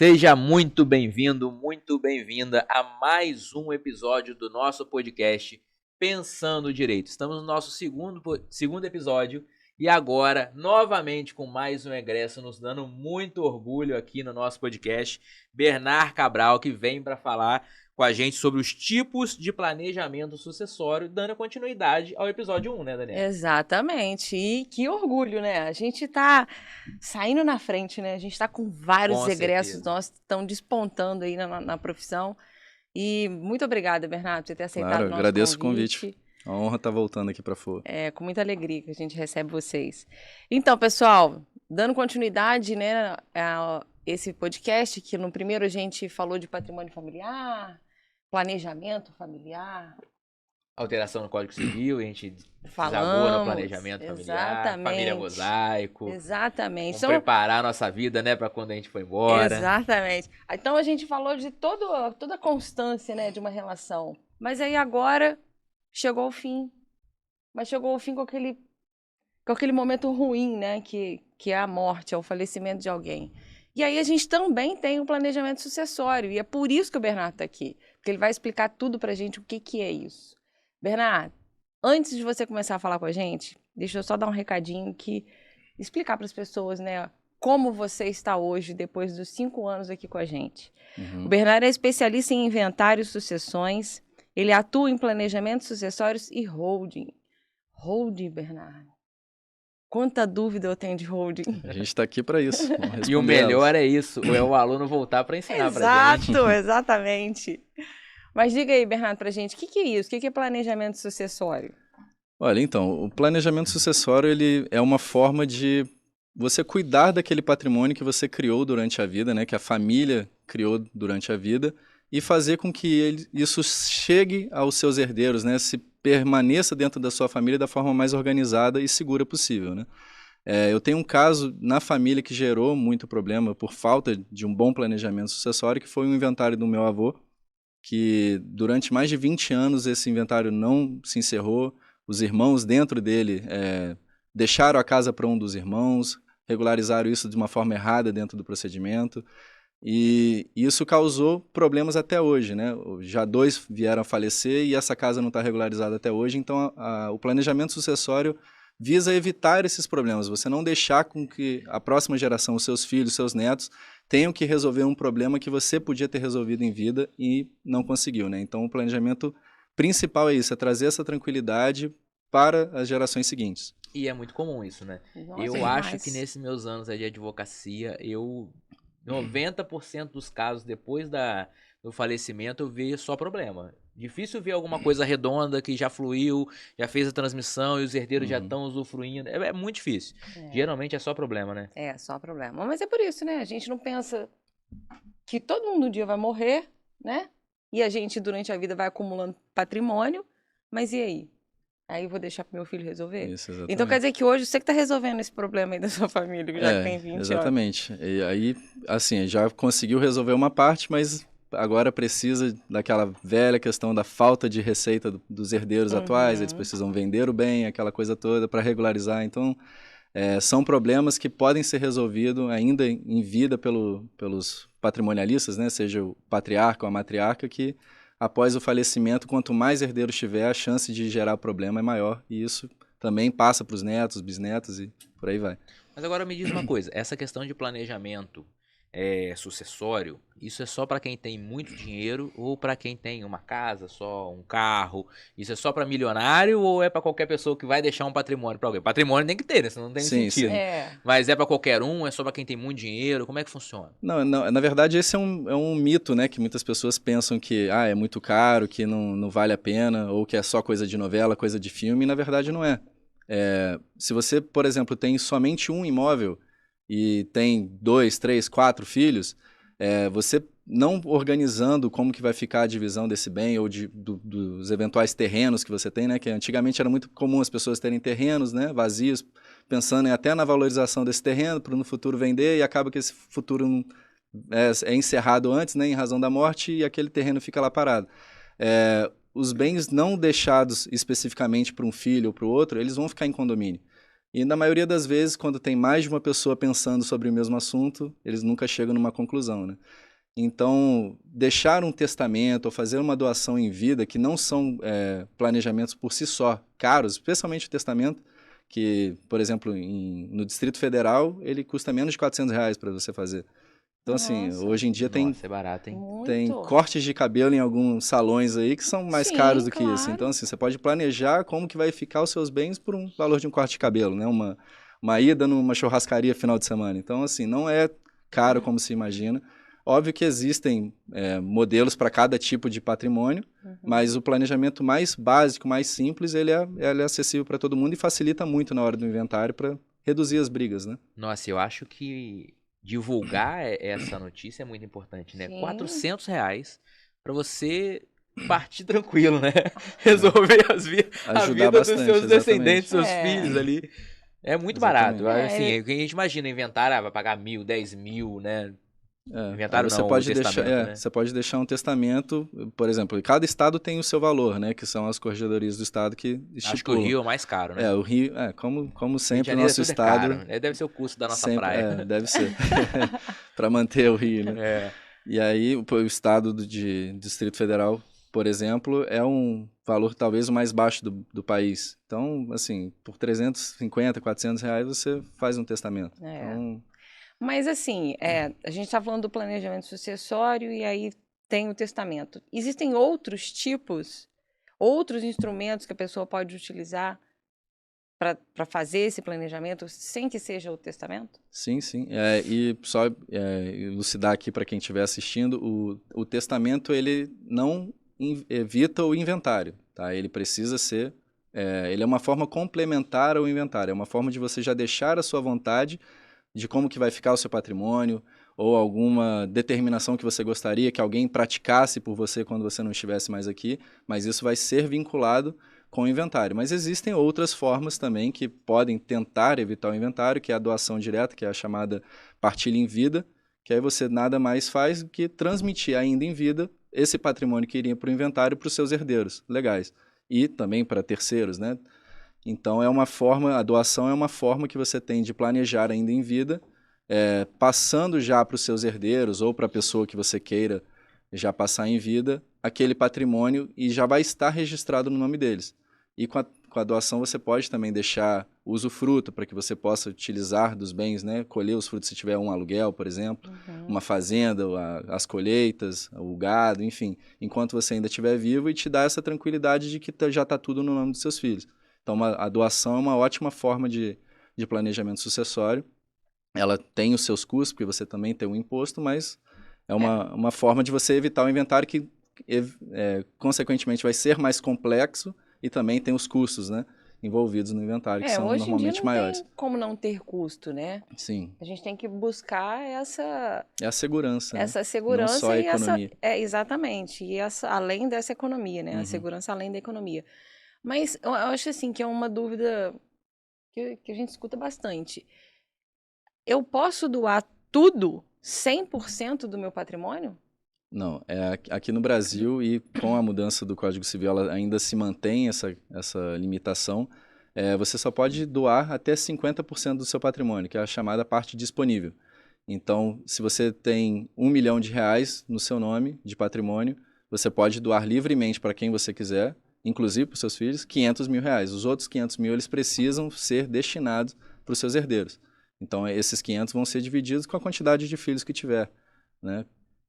Seja muito bem-vindo, muito bem-vinda a mais um episódio do nosso podcast Pensando Direito. Estamos no nosso segundo episódio e agora, novamente, com mais um egresso, nos dando muito orgulho aqui no nosso podcast, Bernard Cabral, que vem para falar com a gente sobre os tipos de planejamento sucessório, dando continuidade ao episódio 1, né, Daniel? Exatamente. E que orgulho, né? A gente tá saindo na frente, né? A gente tá com vários egressos nossos que estão despontando aí na profissão. E muito obrigada, Bernardo, por você ter aceitado o nosso agradeço convite. o convite. A honra estar voltando aqui para a FOA. É, com muita alegria que a gente recebe vocês. Então, pessoal, dando continuidade, né, a esse podcast, que no primeiro a gente falou de patrimônio familiar, planejamento familiar, alteração no Código Civil, a gente desabou no planejamento familiar, família mosaico. Exatamente. Vamos preparar a nossa vida, né, para quando a gente for embora. Exatamente. Então a gente falou de toda a constância, né, de uma relação. Mas aí agora chegou o fim. Mas chegou o fim com aquele momento ruim, né, que é a morte, é o falecimento de alguém. E aí a gente também tem um planejamento sucessório, e é por isso que o Bernardo está aqui, porque ele vai explicar tudo pra gente o que é isso. Bernardo, antes de você começar a falar com a gente, deixa eu só dar um recadinho explicar para as pessoas, né, como você está hoje, depois dos 5 anos aqui com a gente. O Bernardo é especialista em inventário e sucessões, ele atua em planejamentos sucessórios e holding. Holding, Bernardo. Quanta dúvida eu tenho de holding. A gente está aqui para isso. E o melhor é isso, é o aluno voltar para ensinar para gente. Exato, exatamente. Mas diga aí, Bernardo, pra gente, o que é isso? O que é planejamento sucessório? Olha, então, o planejamento sucessório ele é uma forma de você cuidar daquele patrimônio que você criou durante a vida, né, que a família criou durante a vida, e fazer com que isso chegue aos seus herdeiros, né, se permaneça dentro da sua família da forma mais organizada e segura possível, né? Eu tenho um caso na família que gerou muito problema por falta de um bom planejamento sucessório, que foi um inventário do meu avô, que durante mais de 20 anos esse inventário não se encerrou, os irmãos dentro dele deixaram a casa para um dos irmãos, regularizaram isso de uma forma errada dentro do procedimento, e isso causou problemas até hoje, né? Já 2 vieram a falecer e essa casa não está regularizada até hoje, então o planejamento sucessório visa evitar esses problemas, você não deixar com que a próxima geração, os seus filhos, seus netos, tenham que resolver um problema que você podia ter resolvido em vida e não conseguiu, né? Então o planejamento principal é isso, é trazer essa tranquilidade para as gerações seguintes. E é muito comum isso, né? Nossa, eu acho que nesses meus anos de advocacia, 90% dos casos depois do falecimento eu vejo só problema. Difícil ver alguma coisa redonda que já fluiu, já fez a transmissão e os herdeiros já estão usufruindo. É muito difícil. Geralmente é só problema, né? É, só problema. Mas é por isso, né? A gente não pensa que todo mundo um dia vai morrer, né? E a gente, durante a vida, vai acumulando patrimônio. Mas e aí? Aí eu vou deixar pro meu filho resolver? Isso, exatamente. Então quer dizer que hoje você que tá resolvendo esse problema aí da sua família, já que tem 20 anos. Exatamente. E aí, assim, já conseguiu resolver uma parte, mas agora precisa daquela velha questão da falta de receita dos herdeiros atuais, eles precisam vender o bem, aquela coisa toda para regularizar. Então, são problemas que podem ser resolvidos ainda em vida pelos patrimonialistas, né? Seja o patriarca ou a matriarca, que após o falecimento, quanto mais herdeiros tiver, a chance de gerar problema é maior, e isso também passa para os netos, bisnetos e por aí vai. Mas agora me diz uma coisa, essa questão de planejamento sucessório, isso é só para quem tem muito dinheiro ou para quem tem uma casa, só um carro? Isso é só para milionário ou é para qualquer pessoa que vai deixar um patrimônio para alguém? Patrimônio tem que ter, né? Senão não tem sentido. Sim. Mas é para qualquer um? É só para quem tem muito dinheiro? Como é que funciona? Não, na verdade esse é um mito, né? Que muitas pessoas pensam que é muito caro, que não vale a pena, ou que é só coisa de novela, coisa de filme, e na verdade não é. Se você, por exemplo, tem somente um imóvel e tem 2, 3, 4 filhos, você não organizando como que vai ficar a divisão desse bem ou dos eventuais terrenos que você tem, né? Que antigamente era muito comum as pessoas terem terrenos, né, vazios, pensando até na valorização desse terreno para no futuro vender, e acaba que esse futuro é encerrado antes, né, em razão da morte, e aquele terreno fica lá parado. Os bens não deixados especificamente para um filho ou para o outro, eles vão ficar em condomínio. E na maioria das vezes, quando tem mais de uma pessoa pensando sobre o mesmo assunto, eles nunca chegam numa conclusão, né? Então, deixar um testamento ou fazer uma doação em vida, que não são planejamentos por si só caros, especialmente o testamento, que, por exemplo, no Distrito Federal, ele custa menos de R$ 400 para você fazer. Então, assim, Nossa. hoje em dia Nossa, é barato, hein? tem Muito. cortes de cabelo em alguns salões aí que são mais Sim, caros do que isso. claro. Então, assim, você pode planejar como que vai ficar os seus bens por um valor de um corte de cabelo, né? Uma ida numa churrascaria final de semana. Então, assim, não é caro como se imagina. Óbvio que existem modelos para cada tipo de patrimônio, mas o planejamento mais básico, mais simples, ele é acessível para todo mundo e facilita muito na hora do inventário para reduzir as brigas, né? Nossa, eu acho que divulgar essa notícia é muito importante, né? Sim. R$ 400 para você partir tranquilo, né? Resolver a Ajudar vida dos bastante, seus exatamente. descendentes, seus É. filhos ali. É muito Exatamente. barato. É, Assim, a gente imagina inventário, vai pagar 1.000, 10.000, né? Aí Inventário você não, o pode testamento, deixar, né? você pode deixar um testamento, por exemplo, cada estado tem o seu valor, né? Que são as corregedorias do estado que estipulam. Acho que o Rio é o mais caro, né? O Rio, como Rio de sempre, o Janeiro nosso tudo é estado caro. Deve ser o custo da nossa sempre, praia. deve ser, para manter o Rio, né? É. E aí o estado de Distrito Federal, por exemplo, é um valor talvez o mais baixo do país. Então, assim, por R$ 350, R$ 400 você faz um testamento. É. Então, Mas assim, a gente está falando do planejamento sucessório e aí tem o testamento. Existem outros tipos, outros instrumentos que a pessoa pode utilizar para fazer esse planejamento sem que seja o testamento? sim, sim. E só elucidar aqui para quem estiver assistindo, o testamento ele não evita o inventário, tá? Ele precisa ser, ele é uma forma complementar ao inventário, é uma forma de você já deixar a sua vontade de como que vai ficar o seu patrimônio ou alguma determinação que você gostaria que alguém praticasse por você quando você não estivesse mais aqui, mas isso vai ser vinculado com o inventário. Mas existem outras formas também que podem tentar evitar o inventário, que é a doação direta, que é a chamada partilha em vida, que aí você nada mais faz do que transmitir ainda em vida esse patrimônio que iria para o inventário para os seus herdeiros legais e também para terceiros, né? Então a doação é uma forma que você tem de planejar ainda em vida, passando já para os seus herdeiros ou para a pessoa que você queira já passar em vida aquele patrimônio e já vai estar registrado no nome deles. E com a doação você pode também deixar usufruto para que você possa utilizar dos bens, né? Colher os frutos se tiver um aluguel, por exemplo, uma fazenda, as colheitas, o gado, enfim, enquanto você ainda estiver vivo e te dá essa tranquilidade de que já está tudo no nome dos seus filhos. Então a doação é uma ótima forma de planejamento sucessório. Ela tem os seus custos, porque você também tem um imposto, mas é uma forma de você evitar o inventário que, consequentemente, vai ser mais complexo e também tem os custos, né, envolvidos no inventário, que são Hoje em dia normalmente não maiores. tem como não ter custo, né? Sim. A gente tem que buscar essa É a segurança, né? segurança Não só a e economia. exatamente, e além dessa economia, né? A segurança além da economia. Mas eu acho assim que é uma dúvida que a gente escuta bastante. Eu posso doar tudo, 100% do meu patrimônio? Não, aqui no Brasil e com a mudança do Código Civil ela ainda se mantém essa limitação. Você só pode doar até 50% do seu patrimônio, que é a chamada parte disponível. Então, se você tem R$ 1 milhão no seu nome de patrimônio, você pode doar livremente para quem você quiser, inclusive para os seus filhos, R$ 500 mil. Os outros 500 mil eles precisam ser destinados para os seus herdeiros. Então, esses 500 vão ser divididos com a quantidade de filhos que tiver, né?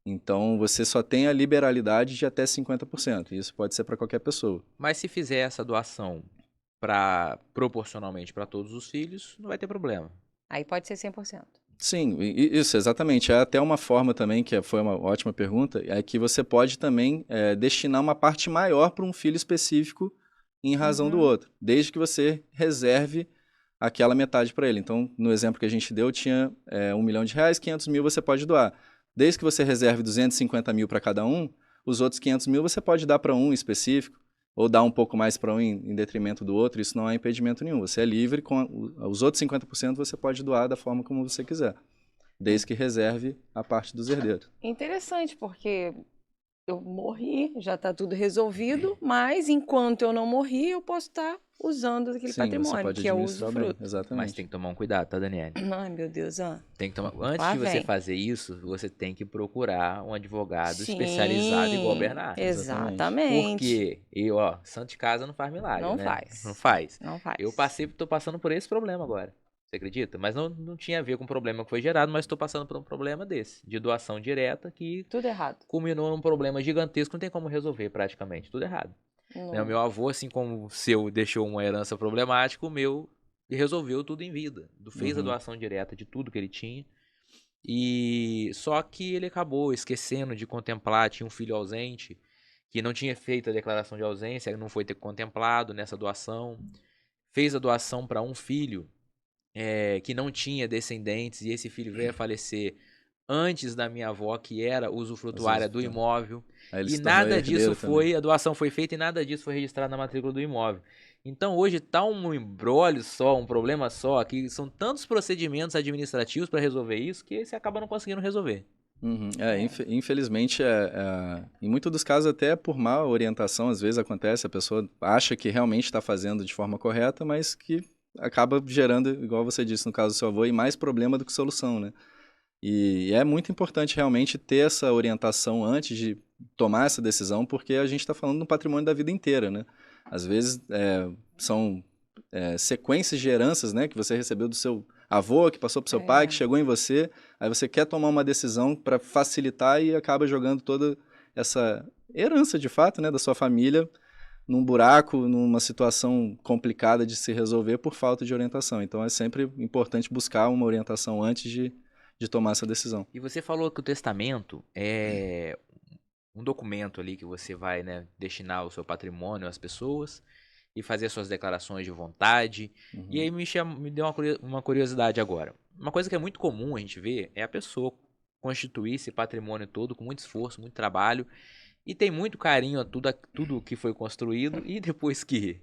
Então, você só tem a liberalidade de até 50%. E isso pode ser para qualquer pessoa. Mas se fizer essa doação proporcionalmente para todos os filhos, não vai ter problema. Aí pode ser 100%. Sim, isso, exatamente. É até uma forma também, foi uma ótima pergunta, é que você pode também destinar uma parte maior para um filho específico em razão do outro, desde que você reserve aquela metade para ele. Então, no exemplo que a gente deu, tinha R$ 1 milhão, 500 mil você pode doar. Desde que você reserve 250 mil para cada um, os outros 500 mil você pode dar para um específico, ou dar um pouco mais para um em detrimento do outro, isso não há impedimento nenhum. Você é livre, com os outros 50% você pode doar da forma como você quiser, desde que reserve a parte dos herdeiros. Interessante, porque eu morri, já está tudo resolvido, mas enquanto eu não morri, eu posso estar usando aquele Sim, você patrimônio, pode que é o administrar bem, usufruto. exatamente. Mas tem que tomar um cuidado, tá, Daniele? Ai, meu Deus, Tem que tomar... Antes lá de você vem. fazer isso, você tem que procurar um advogado Sim, especializado igual o Bernardo. exatamente. Porque eu, ó, santo de casa não faz milagre, Não né? faz. Não faz. Não faz. Eu tô passando por esse problema agora. Você acredita? Mas não tinha a ver com o problema que foi gerado, mas estou passando por um problema desse, de doação direta, que Tudo errado. culminou num problema gigantesco, não tem como resolver praticamente, tudo errado. Né? O meu avô, assim como o seu deixou uma herança problemática, o meu resolveu tudo em vida. Fez a doação direta de tudo que ele tinha. E só que ele acabou esquecendo de contemplar, tinha um filho ausente, que não tinha feito a declaração de ausência, ele não foi ter contemplado nessa doação. Fez a doação para um filho que não tinha descendentes, e esse filho veio a falecer antes da minha avó, que era usufrutuária do imóvel. Aí ele E se tornou nada disso herdeiro também. foi, a doação foi feita e nada disso foi registrado na matrícula do imóvel. Então hoje tá um embrólio só, um problema só, que são tantos procedimentos administrativos para resolver isso que você acaba não conseguindo resolver. Infelizmente, em muitos dos casos, até por má orientação, às vezes acontece, a pessoa acha que realmente está fazendo de forma correta, mas que acaba gerando, igual você disse no caso do seu avô, e mais problema do que solução, né? E é muito importante realmente ter essa orientação antes de tomar essa decisão, porque a gente está falando do patrimônio da vida inteira, né? Às vezes são sequências de heranças, né, que você recebeu do seu avô, que passou para o seu pai, que chegou em você, aí você quer tomar uma decisão para facilitar e acaba jogando toda essa herança, de fato, né, da sua família num buraco, numa situação complicada de se resolver por falta de orientação. Então é sempre importante buscar uma orientação antes de tomar essa decisão. E você falou que o testamento é um documento ali que você vai, né, destinar o seu patrimônio às pessoas e fazer suas declarações de vontade. E aí me deu uma curiosidade agora. Uma coisa que é muito comum a gente ver é a pessoa constituir esse patrimônio todo com muito esforço, muito trabalho, e tem muito carinho a tudo que foi construído, e depois que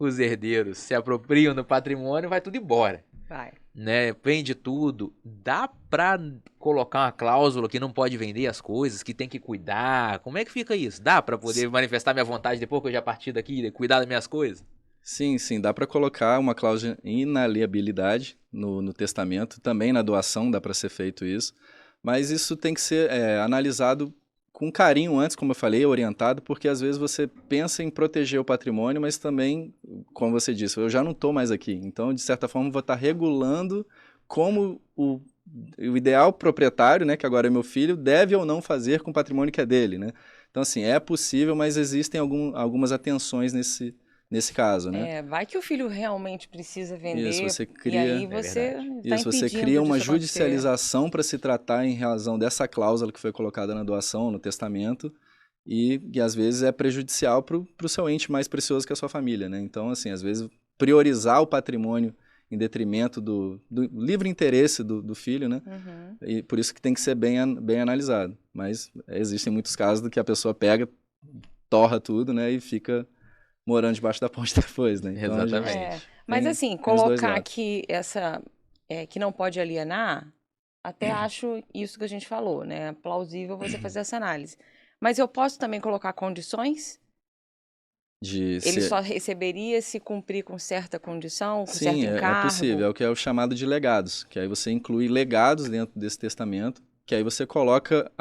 os herdeiros se apropriam do patrimônio, vai tudo embora. Vai. Né, vende tudo. Dá pra colocar uma cláusula que não pode vender as coisas, que tem que cuidar? Como é que fica isso? Dá pra poder manifestar minha vontade depois que eu já parti daqui e cuidar das minhas coisas? Sim, dá para colocar uma cláusula de inaliabilidade no testamento, também na doação dá para ser feito isso, mas isso tem que ser analisado com carinho antes, como eu falei, orientado, porque às vezes você pensa em proteger o patrimônio, mas também, como você disse, eu já não estou mais aqui. Então, de certa forma, vou estar regulando como o ideal proprietário, né, que agora é meu filho, deve ou não fazer com o patrimônio que é dele, né? Então, assim, é possível, mas existem algumas atenções nesse caso, né? Vai que o filho realmente precisa vender, isso, você e cria, aí você está isso, você impedindo cria uma disso acontecer. judicialização para se tratar em razão dessa cláusula que foi colocada na doação, no testamento, e às vezes é prejudicial para o seu ente mais precioso que é a sua família, né? Então, assim, às vezes priorizar o patrimônio em detrimento do livre interesse do filho, né? E por isso que tem que ser bem analisado. Mas existem muitos casos do que a pessoa pega, torra tudo, né? E fica morando debaixo da ponte depois, né? Então, exatamente. Mas assim, colocar aqui que não pode alienar, até acho isso que a gente falou, né? É plausível você fazer essa análise. Mas eu posso também colocar condições? Ele só receberia se cumprir com certa condição, com certo encargo? É possível. É o que é o chamado de legados, que aí você inclui legados dentro desse testamento, que aí você coloca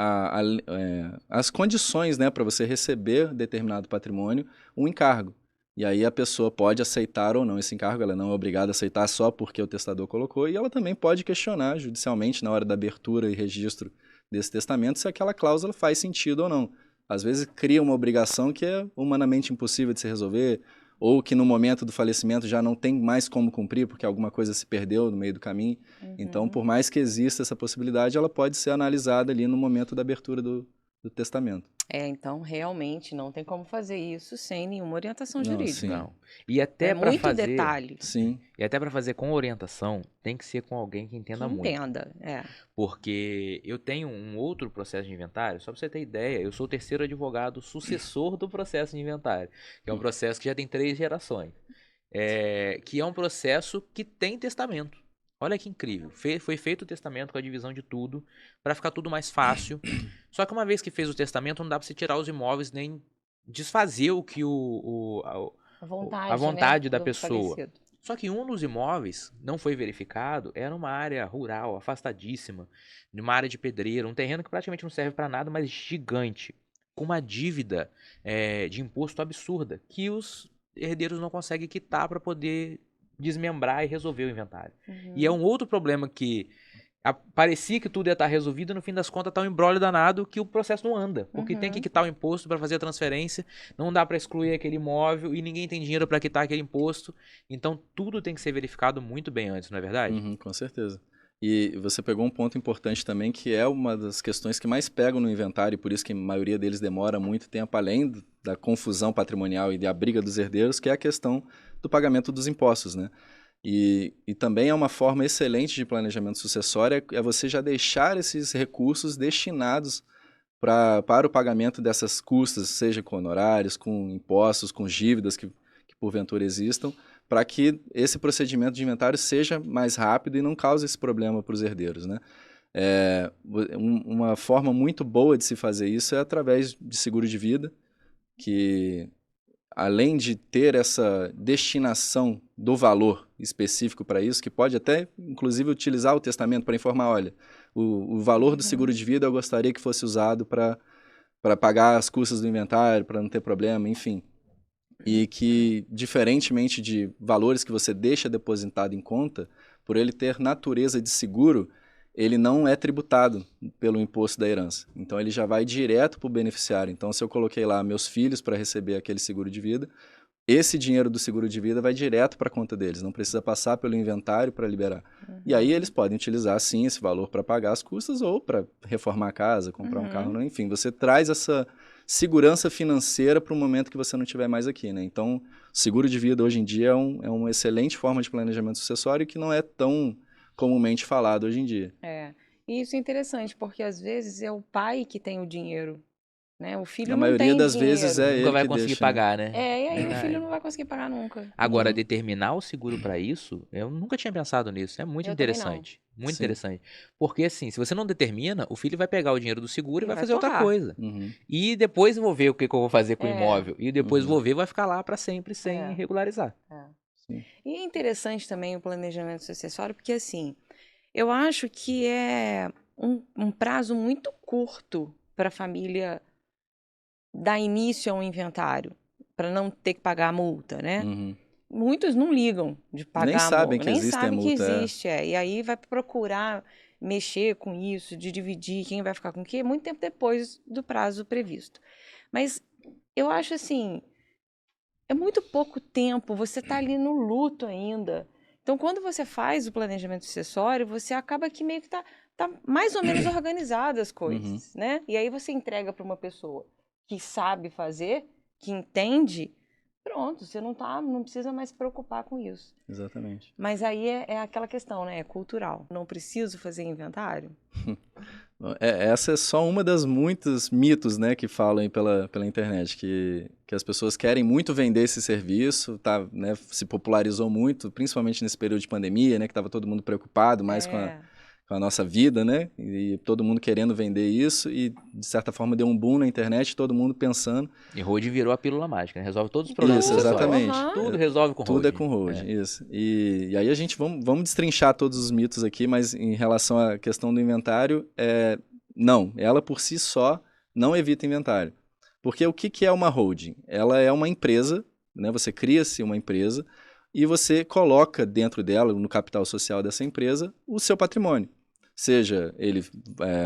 as condições, né, para você receber determinado patrimônio, um encargo. E aí a pessoa pode aceitar ou não esse encargo, ela não é obrigada a aceitar só porque o testador colocou, e ela também pode questionar judicialmente na hora da abertura e registro desse testamento se aquela cláusula faz sentido ou não. Às vezes cria uma obrigação que é humanamente impossível de se resolver, ou que no momento do falecimento já não tem mais como cumprir porque alguma coisa se perdeu no meio do caminho. Então, por mais que exista essa possibilidade, ela pode ser analisada ali no momento da abertura do testamento. Então realmente não tem como fazer isso sem nenhuma orientação jurídica. Não. E até para muito fazer detalhe. Sim. E até para fazer com orientação, tem que ser com alguém que entenda muito. Entenda, Porque eu tenho um outro processo de inventário, só para você ter ideia, eu sou o terceiro advogado sucessor do processo de inventário, que é um processo que já tem 3 gerações. Que é um processo que tem testamento. Olha que incrível. Foi feito o testamento com a divisão de tudo, para ficar tudo mais fácil, Só que uma vez que fez o testamento, não dá para você tirar os imóveis nem desfazer o que a vontade, né, da do pessoa. falecido. Só que um dos imóveis não foi verificado, era uma área rural, afastadíssima, de uma área de pedreiro, um terreno que praticamente não serve para nada, mas gigante, com uma dívida de imposto absurda, que os herdeiros não conseguem quitar para poder desmembrar e resolver o inventário. E é um outro problema que parecia que tudo ia estar resolvido, no fim das contas tá um embrólio danado que o processo não anda, porque tem que quitar o imposto para fazer a transferência, não dá para excluir aquele imóvel e ninguém tem dinheiro para quitar aquele imposto, então tudo tem que ser verificado muito bem antes, não é verdade? Uhum, com certeza. E você pegou um ponto importante também, que é uma das questões que mais pegam no inventário, e por isso que a maioria deles demora muito tempo, além da confusão patrimonial e da briga dos herdeiros, que é a questão do pagamento dos impostos, né? E também é uma forma excelente de planejamento sucessório, é você já deixar esses recursos destinados para o pagamento dessas custas, seja com honorários, com impostos, com dívidas que porventura existam, para que esse procedimento de inventário seja mais rápido e não cause esse problema para os herdeiros, né? Uma forma muito boa de se fazer isso é através de seguro de vida, que além de ter essa destinação do valor específico para isso, que pode até, inclusive, utilizar o testamento para informar, olha, o valor do seguro de vida eu gostaria que fosse usado para pagar as custas do inventário, para não ter problema, enfim. E que, diferentemente de valores que você deixa depositado em conta, por ele ter natureza de seguro, ele não é tributado pelo imposto da herança. Então, ele já vai direto para o beneficiário. Então, se eu coloquei lá meus filhos para receber aquele seguro de vida, esse dinheiro do seguro de vida vai direto para a conta deles, não precisa passar pelo inventário para liberar. E aí, eles podem utilizar, sim, esse valor para pagar as custas ou para reformar a casa, comprar um carro, enfim. Você traz essa segurança financeira para o momento que você não estiver mais aqui, né? Então, seguro de vida hoje em dia é uma excelente forma de planejamento sucessório que não é tão comumente falado hoje em dia. E isso é interessante, porque às vezes é o pai que tem o dinheiro, né? O filho Na não maioria tem das dinheiro. vezes é Nunca ele vai que conseguir deixa, pagar, né? E aí o filho não vai conseguir pagar nunca. Agora, determinar o seguro para isso, eu nunca tinha pensado nisso. É muito Eu também interessante. Muito Sim. interessante. Porque, assim, se você não determina, o filho vai pegar o dinheiro do seguro e vai vai fazer outra torrar. coisa. Uhum. E depois eu vou ver o que eu vou fazer com o imóvel. E depois vou ver, vai ficar lá para sempre sem regularizar. Sim. E é interessante também o planejamento sucessório, porque assim, eu acho que é um prazo muito curto para a família dar início a um inventário, para não ter que pagar a multa, né? Uhum. Muitos não ligam de pagar Nem a sabem multa, que nem existe a sabem que multa, existe. E aí vai procurar mexer com isso, de dividir quem vai ficar com o quê, muito tempo depois do prazo previsto. Mas eu acho assim, é muito pouco tempo, você está ali no luto ainda. Então, quando você faz o planejamento sucessório, você acaba que meio que tá mais ou menos organizado as coisas, né? E aí você entrega para uma pessoa que sabe fazer, que entende, pronto, você não precisa mais se preocupar com isso. Exatamente. Mas aí é aquela questão, né? É cultural. Não preciso fazer inventário? Essa é só uma das muitos mitos, né, que falam aí pela internet, que as pessoas querem muito vender esse serviço, tá, né, se popularizou muito, principalmente nesse período de pandemia, né, que estava todo mundo preocupado mais com a nossa vida, né, e todo mundo querendo vender isso, e de certa forma deu um boom na internet, todo mundo pensando. E holding virou a pílula mágica, né? Resolve todos os problemas. Isso, exatamente. Tudo resolve com holding. Tudo é com holding, isso. E aí a gente, vamos destrinchar todos os mitos aqui, mas em relação à questão do inventário, não, ela por si só não evita inventário. Porque o que é uma holding? Ela é uma empresa, né? Você cria-se uma empresa e você coloca dentro dela, no capital social dessa empresa, o seu patrimônio. Seja ele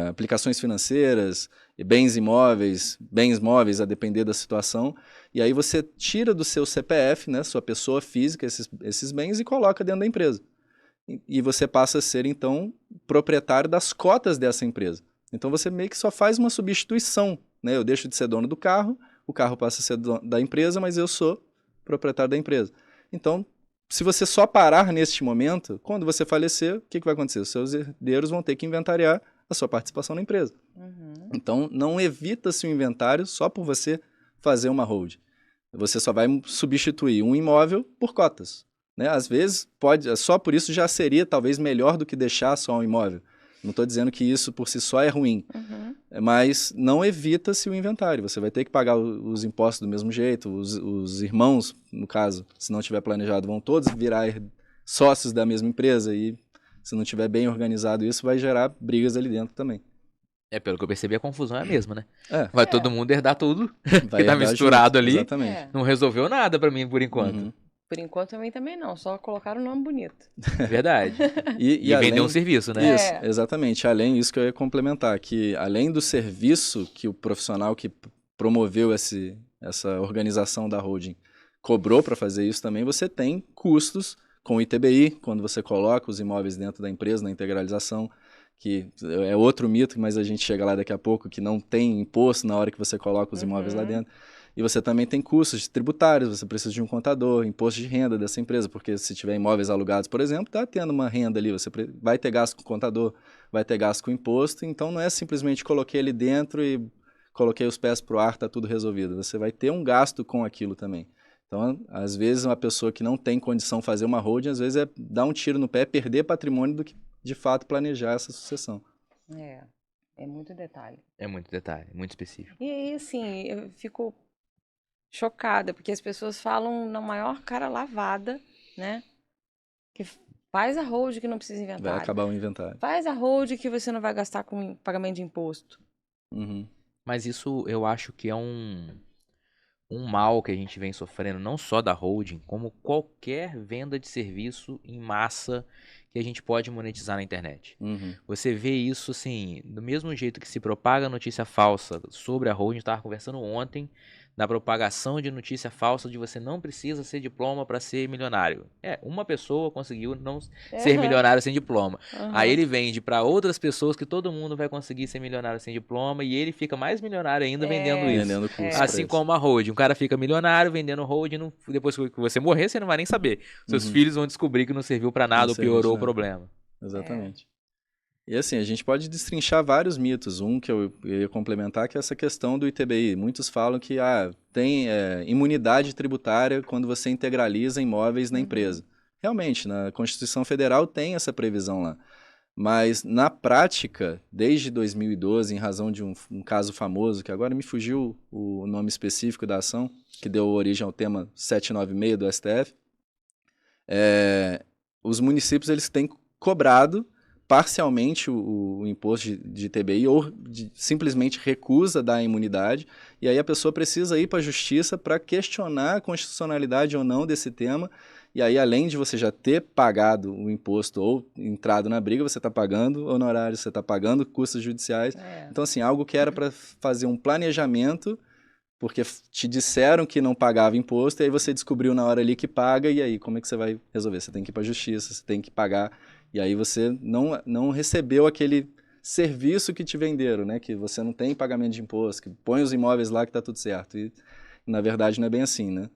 aplicações financeiras, bens imóveis, bens móveis, a depender da situação. E aí você tira do seu CPF, né, sua pessoa física, esses bens e coloca dentro da empresa. E você passa a ser, então, proprietário das cotas dessa empresa. Então você meio que só faz uma substituição, né? Eu deixo de ser dono do carro, o carro passa a ser da empresa, mas eu sou proprietário da empresa. Então, se você só parar neste momento, quando você falecer, o que vai acontecer? Os seus herdeiros vão ter que inventariar a sua participação na empresa. Então, não evita-se o inventário só por você fazer uma hold. Você só vai substituir um imóvel por cotas, né? Às vezes, só por isso já seria talvez melhor do que deixar só um imóvel. Não estou dizendo que isso por si só é ruim, mas não evita-se o inventário. Você vai ter que pagar os impostos do mesmo jeito, os irmãos, no caso, se não tiver planejado, vão todos virar sócios da mesma empresa e se não tiver bem organizado isso, vai gerar brigas ali dentro também. Pelo que eu percebi, a confusão é a mesma, né? É. Vai todo mundo herdar tudo, Vai que tá herdar misturado junto, ali. Exatamente. Não resolveu nada pra mim por enquanto. Por enquanto também não, só colocaram o nome bonito. Verdade. E além... vender um serviço, né? Isso, exatamente. Além disso que eu ia complementar, que além do serviço que o profissional que promoveu essa organização da holding cobrou para fazer isso também, você tem custos com o ITBI, quando você coloca os imóveis dentro da empresa, na integralização, que é outro mito, mas a gente chega lá daqui a pouco, que não tem imposto na hora que você coloca os imóveis lá dentro. E você também tem custos tributários, você precisa de um contador, imposto de renda dessa empresa, porque se tiver imóveis alugados, por exemplo, está tendo uma renda ali, você vai ter gasto com contador, vai ter gasto com imposto, então não é simplesmente coloquei ele dentro e coloquei os pés para o ar, está tudo resolvido. Você vai ter um gasto com aquilo também. Então, às vezes, uma pessoa que não tem condição de fazer uma holding, às vezes é dar um tiro no pé, perder patrimônio do que, de fato, planejar essa sucessão. É muito detalhe. É muito detalhe, muito específico. E aí, assim, eu fico chocada, porque as pessoas falam na maior cara lavada, né? Que faz a hold que não precisa inventário. Vai acabar o inventário. Faz a hold que você não vai gastar com pagamento de imposto. Mas isso eu acho que é um mal que a gente vem sofrendo, não só da holding, como qualquer venda de serviço em massa que a gente pode monetizar na internet. Você vê isso, assim, do mesmo jeito que se propaga notícia falsa sobre a holding, estava conversando ontem, da propagação de notícia falsa de você não precisa ser diploma para ser milionário. Uma pessoa conseguiu não ser milionário sem diploma. Aí ele vende para outras pessoas que todo mundo vai conseguir ser milionário sem diploma e ele fica mais milionário ainda vendendo isso. Vendendo curso Assim como a holding. Um cara fica milionário vendendo holding, depois que você morrer, você não vai nem saber. Seus filhos vão descobrir que não serviu para nada ou piorou o problema. Exatamente. E assim, a gente pode destrinchar vários mitos. Um que eu ia complementar, que é essa questão do ITBI. Muitos falam que tem imunidade tributária quando você integraliza imóveis na empresa. Realmente, na Constituição Federal tem essa previsão lá. Mas, na prática, desde 2012, em razão de um caso famoso, que agora me fugiu o nome específico da ação, que deu origem ao tema 796 do STF, os municípios eles têm cobrado parcialmente o imposto de ITBI ou simplesmente recusa da imunidade, e aí a pessoa precisa ir para a justiça para questionar a constitucionalidade ou não desse tema, e aí além de você já ter pagado o imposto ou entrado na briga, você está pagando honorários, você está pagando custos judiciais, então assim, algo que era para fazer um planejamento, porque te disseram que não pagava imposto, e aí você descobriu na hora ali que paga, e aí como é que você vai resolver? Você tem que ir para a justiça, você tem que pagar. E aí você não recebeu aquele serviço que te venderam, né? Que você não tem pagamento de imposto, que põe os imóveis lá que está tudo certo. E, na verdade, não é bem assim, né?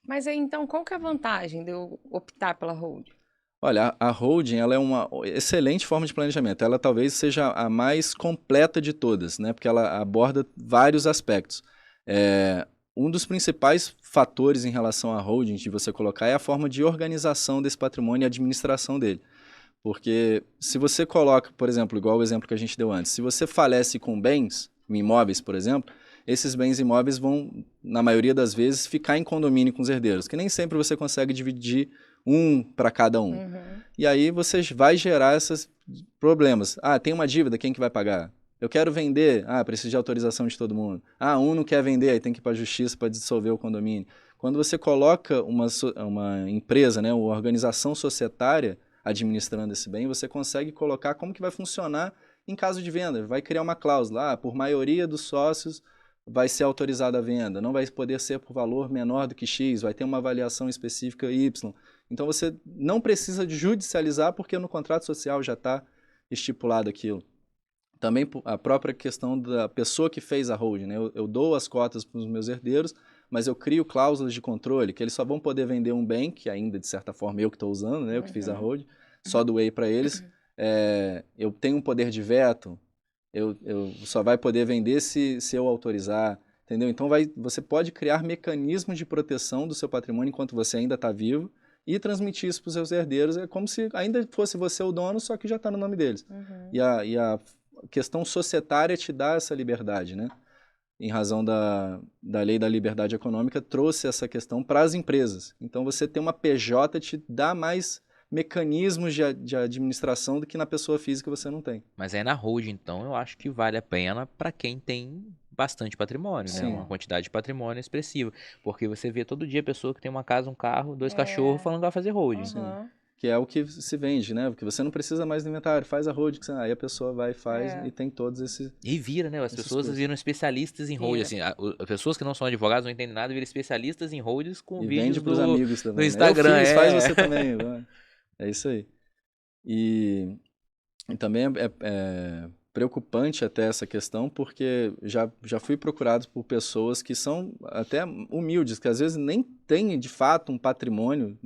Mas aí, então, qual que é a vantagem de eu optar pela holding? Olha, a holding ela é uma excelente forma de planejamento. Ela talvez seja a mais completa de todas, né? Porque ela aborda vários aspectos. Um dos principais fatores em relação à holding de você colocar é a forma de organização desse patrimônio e administração dele. Porque se você coloca, por exemplo, igual o exemplo que a gente deu antes, se você falece com bens, imóveis, por exemplo, esses bens imóveis vão, na maioria das vezes, ficar em condomínio com os herdeiros, que nem sempre você consegue dividir um para cada um. E aí você vai gerar esses problemas. Tem uma dívida, quem que vai pagar? Eu quero vender, preciso de autorização de todo mundo. Um não quer vender, aí tem que ir para a justiça para dissolver o condomínio. Quando você coloca uma empresa, né, uma organização societária, administrando esse bem, você consegue colocar como que vai funcionar em caso de venda. Vai criar uma cláusula, por maioria dos sócios vai ser autorizada a venda, não vai poder ser por valor menor do que X, vai ter uma avaliação específica Y. Então você não precisa de judicializar porque no contrato social já está estipulado aquilo. Também a própria questão da pessoa que fez a holding, né? Eu dou as cotas para os meus herdeiros, mas eu crio cláusulas de controle, que eles só vão poder vender um bem, que ainda, de certa forma, eu que estou usando, né? Eu que fiz a holding, só doei para eles. Eu tenho um poder de veto, eu só vai poder vender se eu autorizar, entendeu? Então você pode criar mecanismos de proteção do seu patrimônio enquanto você ainda está vivo, e transmitir isso para os seus herdeiros. É como se ainda fosse você o dono, só que já está no nome deles. Uhum. E a questão societária te dá essa liberdade, né? Em razão da lei da liberdade econômica, trouxe essa questão para as empresas. Então, você ter uma PJ te dá mais mecanismos de administração do que na pessoa física você não tem. Mas aí na holding, então, eu acho que vale a pena para quem tem bastante patrimônio, né? Sim. Uma quantidade de patrimônio expressiva. Porque você vê todo dia a pessoa que tem uma casa, um carro, 2 cachorros falando que vai fazer holding. Uhum. Que é o que se vende, né? Porque você não precisa mais do inventário, faz a holding, aí a pessoa vai e faz e tem todos esses... E vira, né? As Essas pessoas coisas. viram especialistas em holding. Assim, as pessoas que não são advogados não entendem nada, viram especialistas em holdings com E vídeos vende pros amigos também. no Instagram. Né? Eu fiz, faz você também. É isso aí. E também é preocupante até essa questão, porque já fui procurado por pessoas que são até humildes, que às vezes nem têm de fato um patrimônio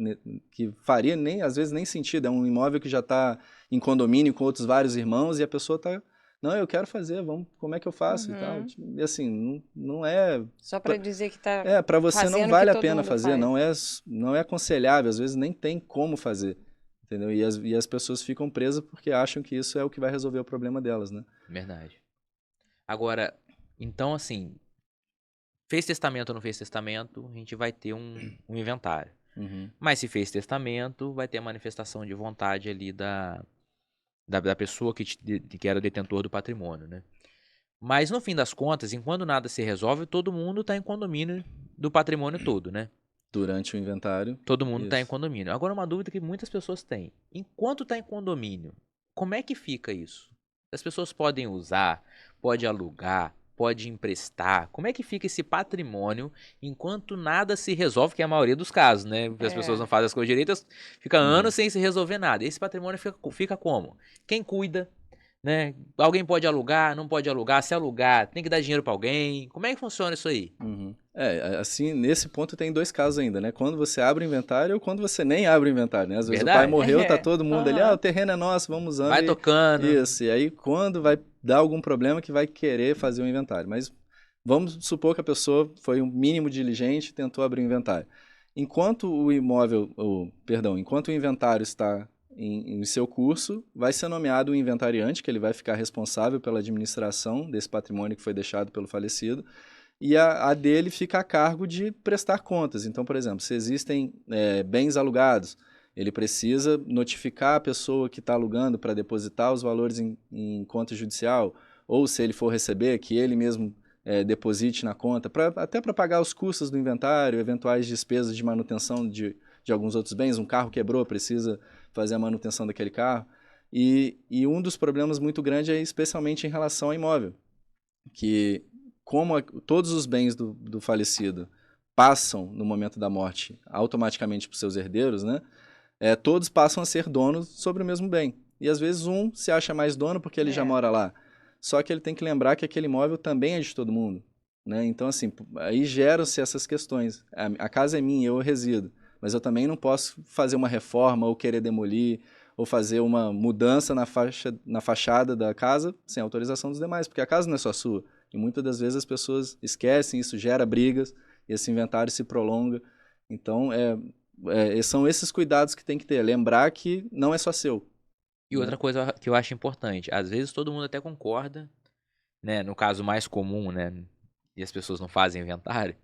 que faria nem às vezes nem sentido. É um imóvel que já está em condomínio com outros vários irmãos e a pessoa está... Não, eu quero fazer, vamos, como é que eu faço e tal. E assim, não é... Só para dizer que tá para você fazendo não o vale que a pena todo mundo fazer, faz. não é aconselhável, às vezes nem tem como fazer, entendeu? E as pessoas ficam presas porque acham que isso é o que vai resolver o problema delas, né? Verdade. Agora, então assim, fez testamento ou não fez testamento, a gente vai ter um inventário. Uhum. Mas se fez testamento, vai ter a manifestação de vontade ali da pessoa que era detentor do patrimônio, né? Mas no fim das contas, enquanto nada se resolve, todo mundo está em condomínio do patrimônio todo, né? Durante o inventário. Todo mundo está em Isso. condomínio. Agora, uma dúvida que muitas pessoas têm. Enquanto está em condomínio, como é que fica isso? As pessoas podem usar, pode alugar, pode emprestar. Como é que fica esse patrimônio enquanto nada se resolve, que é a maioria dos casos, né? Porque as pessoas não fazem as coisas direitas, fica anos sem se resolver nada. Esse patrimônio fica como? Quem cuida? Né? Alguém pode alugar, não pode alugar. Se alugar, tem que dar dinheiro para alguém. Como é que funciona isso aí? Uhum. Assim, nesse ponto tem dois casos ainda, né? Quando você abre o inventário ou quando você nem abre o inventário, né? Às vezes Verdade. o pai morreu, tá todo mundo ali, Uhum. o terreno é nosso, vamos usando. Vai tocando. Isso, e aí quando vai dar algum problema que vai querer fazer o inventário. Mas vamos supor que a pessoa foi um mínimo diligente e tentou abrir o inventário. Enquanto o enquanto o inventário está em seu curso, vai ser nomeado um inventariante, que ele vai ficar responsável pela administração desse patrimônio que foi deixado pelo falecido, e a dele fica a cargo de prestar contas. Então, por exemplo, se existem bens alugados, ele precisa notificar a pessoa que está alugando para depositar os valores em conta judicial, ou se ele for receber, que ele mesmo deposite na conta, até para pagar os custos do inventário, eventuais despesas de manutenção de alguns outros bens. Um carro quebrou, precisa fazer a manutenção daquele carro. E um dos problemas muito grandes é especialmente em relação ao imóvel, que como todos os bens do falecido passam no momento da morte automaticamente para os seus herdeiros, né? Todos passam a ser donos sobre o mesmo bem. E às vezes um se acha mais dono porque ele já mora lá. Só que ele tem que lembrar que aquele imóvel também é de todo mundo, né? Então, assim, aí geram-se essas questões. A casa é minha, eu resido, mas eu também não posso fazer uma reforma ou querer demolir ou fazer uma mudança na fachada da casa sem autorização dos demais, porque a casa não é só sua. E muitas das vezes as pessoas esquecem, isso gera brigas, e esse inventário se prolonga. Então, são esses cuidados que tem que ter. Lembrar que não é só seu. E outra coisa que eu acho importante, às vezes todo mundo até concorda, né? No caso mais comum, né? E as pessoas não fazem inventário,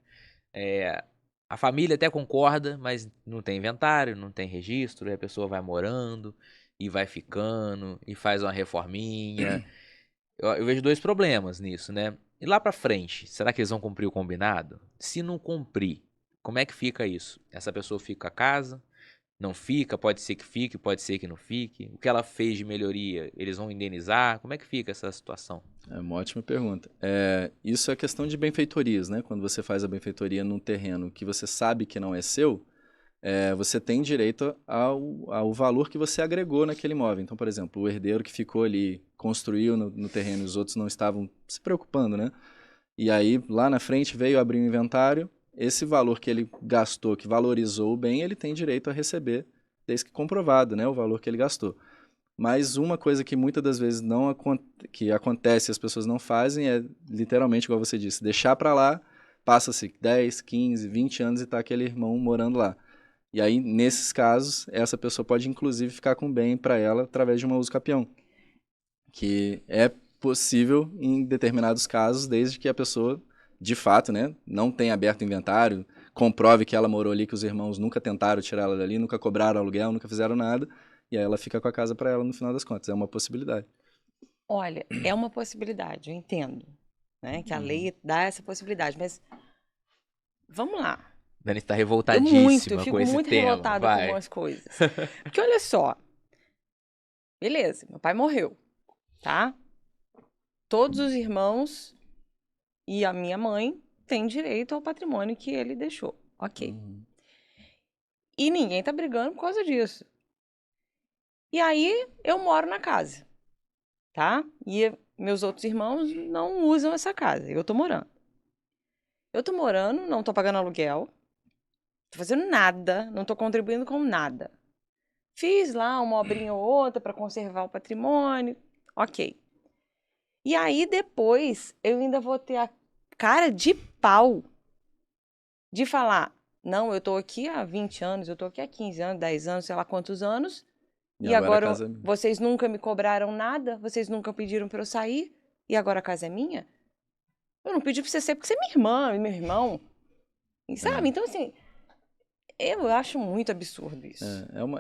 a família até concorda, mas não tem inventário, não tem registro, aí a pessoa vai morando e vai ficando e faz uma reforminha. Eu vejo dois problemas nisso, né? E lá pra frente, será que eles vão cumprir o combinado? Se não cumprir, como é que fica isso? Essa pessoa fica com a casa? Não fica? Pode ser que fique, pode ser que não fique. O que ela fez de melhoria, eles vão indenizar? Como é que fica essa situação? É uma ótima pergunta. Isso é questão de benfeitorias, né? Quando você faz a benfeitoria num terreno que você sabe que não é seu, você tem direito ao valor que você agregou naquele imóvel. Então, por exemplo, o herdeiro que ficou ali, construiu no terreno e os outros não estavam se preocupando, né? E aí, lá na frente, veio abrir um inventário. Esse valor que ele gastou, que valorizou o bem, ele tem direito a receber, desde que comprovado, né, o valor que ele gastou. Mas uma coisa que muitas das vezes que acontece e as pessoas não fazem é, literalmente, igual você disse, deixar para lá, passa-se 10, 15, 20 anos e está aquele irmão morando lá. E aí, nesses casos, essa pessoa pode, inclusive, ficar com o bem para ela através de uma uso capião. Que é possível em determinados casos, desde que a pessoa, de fato, né, não tenha aberto o inventário, comprove que ela morou ali, que os irmãos nunca tentaram tirar ela dali, nunca cobraram aluguel, nunca fizeram nada, e aí ela fica com a casa para ela no final das contas. É uma possibilidade. Olha, é uma possibilidade, eu entendo, né? Que a lei dá essa possibilidade, mas vamos lá. Dani está Eu revoltadíssima fico com esse muito tema. revoltada com Vai. algumas coisas. Porque olha só, beleza, meu pai morreu, tá? Todos os irmãos e a minha mãe têm direito ao patrimônio que ele deixou, ok. E ninguém tá brigando por causa disso. E aí eu moro na casa, tá? E meus outros irmãos não usam essa casa, eu tô morando. Eu tô morando, não tô pagando aluguel, tô fazendo nada, não tô contribuindo com nada. Fiz lá uma obrinha ou outra para conservar o patrimônio, ok. E aí depois eu ainda vou ter a cara de pau de falar, não, eu tô aqui há 20 anos, eu tô aqui há 15 anos, 10 anos, sei lá quantos anos, e a agora casa é minha. vocês nunca me cobraram nada, vocês nunca pediram para eu sair, e agora a casa é minha? Eu não pedi pra você ser porque você é minha irmã e meu irmão. E sabe? Então, assim, eu acho muito absurdo isso.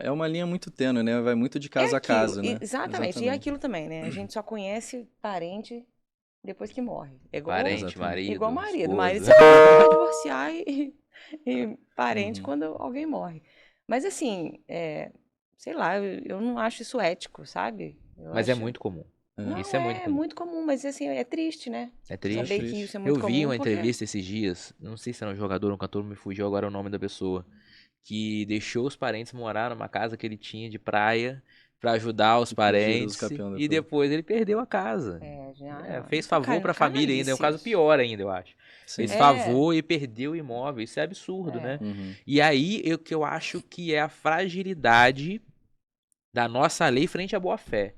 É uma linha muito tênue, né? Vai muito de caso a caso, né? Exatamente. E é aquilo também, né? A gente só conhece parente depois que morre. É igual, Parente, marido, igual marido. esposa. Marido você pode divorciar e parente quando alguém morre. Mas assim, sei lá, eu não acho isso ético, sabe? Mas é muito comum. Não, Isso é muito comum. muito comum, mas assim, é triste, né? É triste. Saber que isso é muito Eu comum. vi uma porque- entrevista esses dias, não sei se era um jogador ou um cantor, me fugiu agora o nome da pessoa, que deixou os parentes morar numa casa que ele tinha de praia pra ajudar os parentes e depois ele perdeu a casa. Fez favor pra família ainda, é um caso pior ainda, eu acho. Sim. Fez favor e perdeu o imóvel, isso é absurdo, né? E aí, que eu acho que é a fragilidade da nossa lei frente à boa-fé.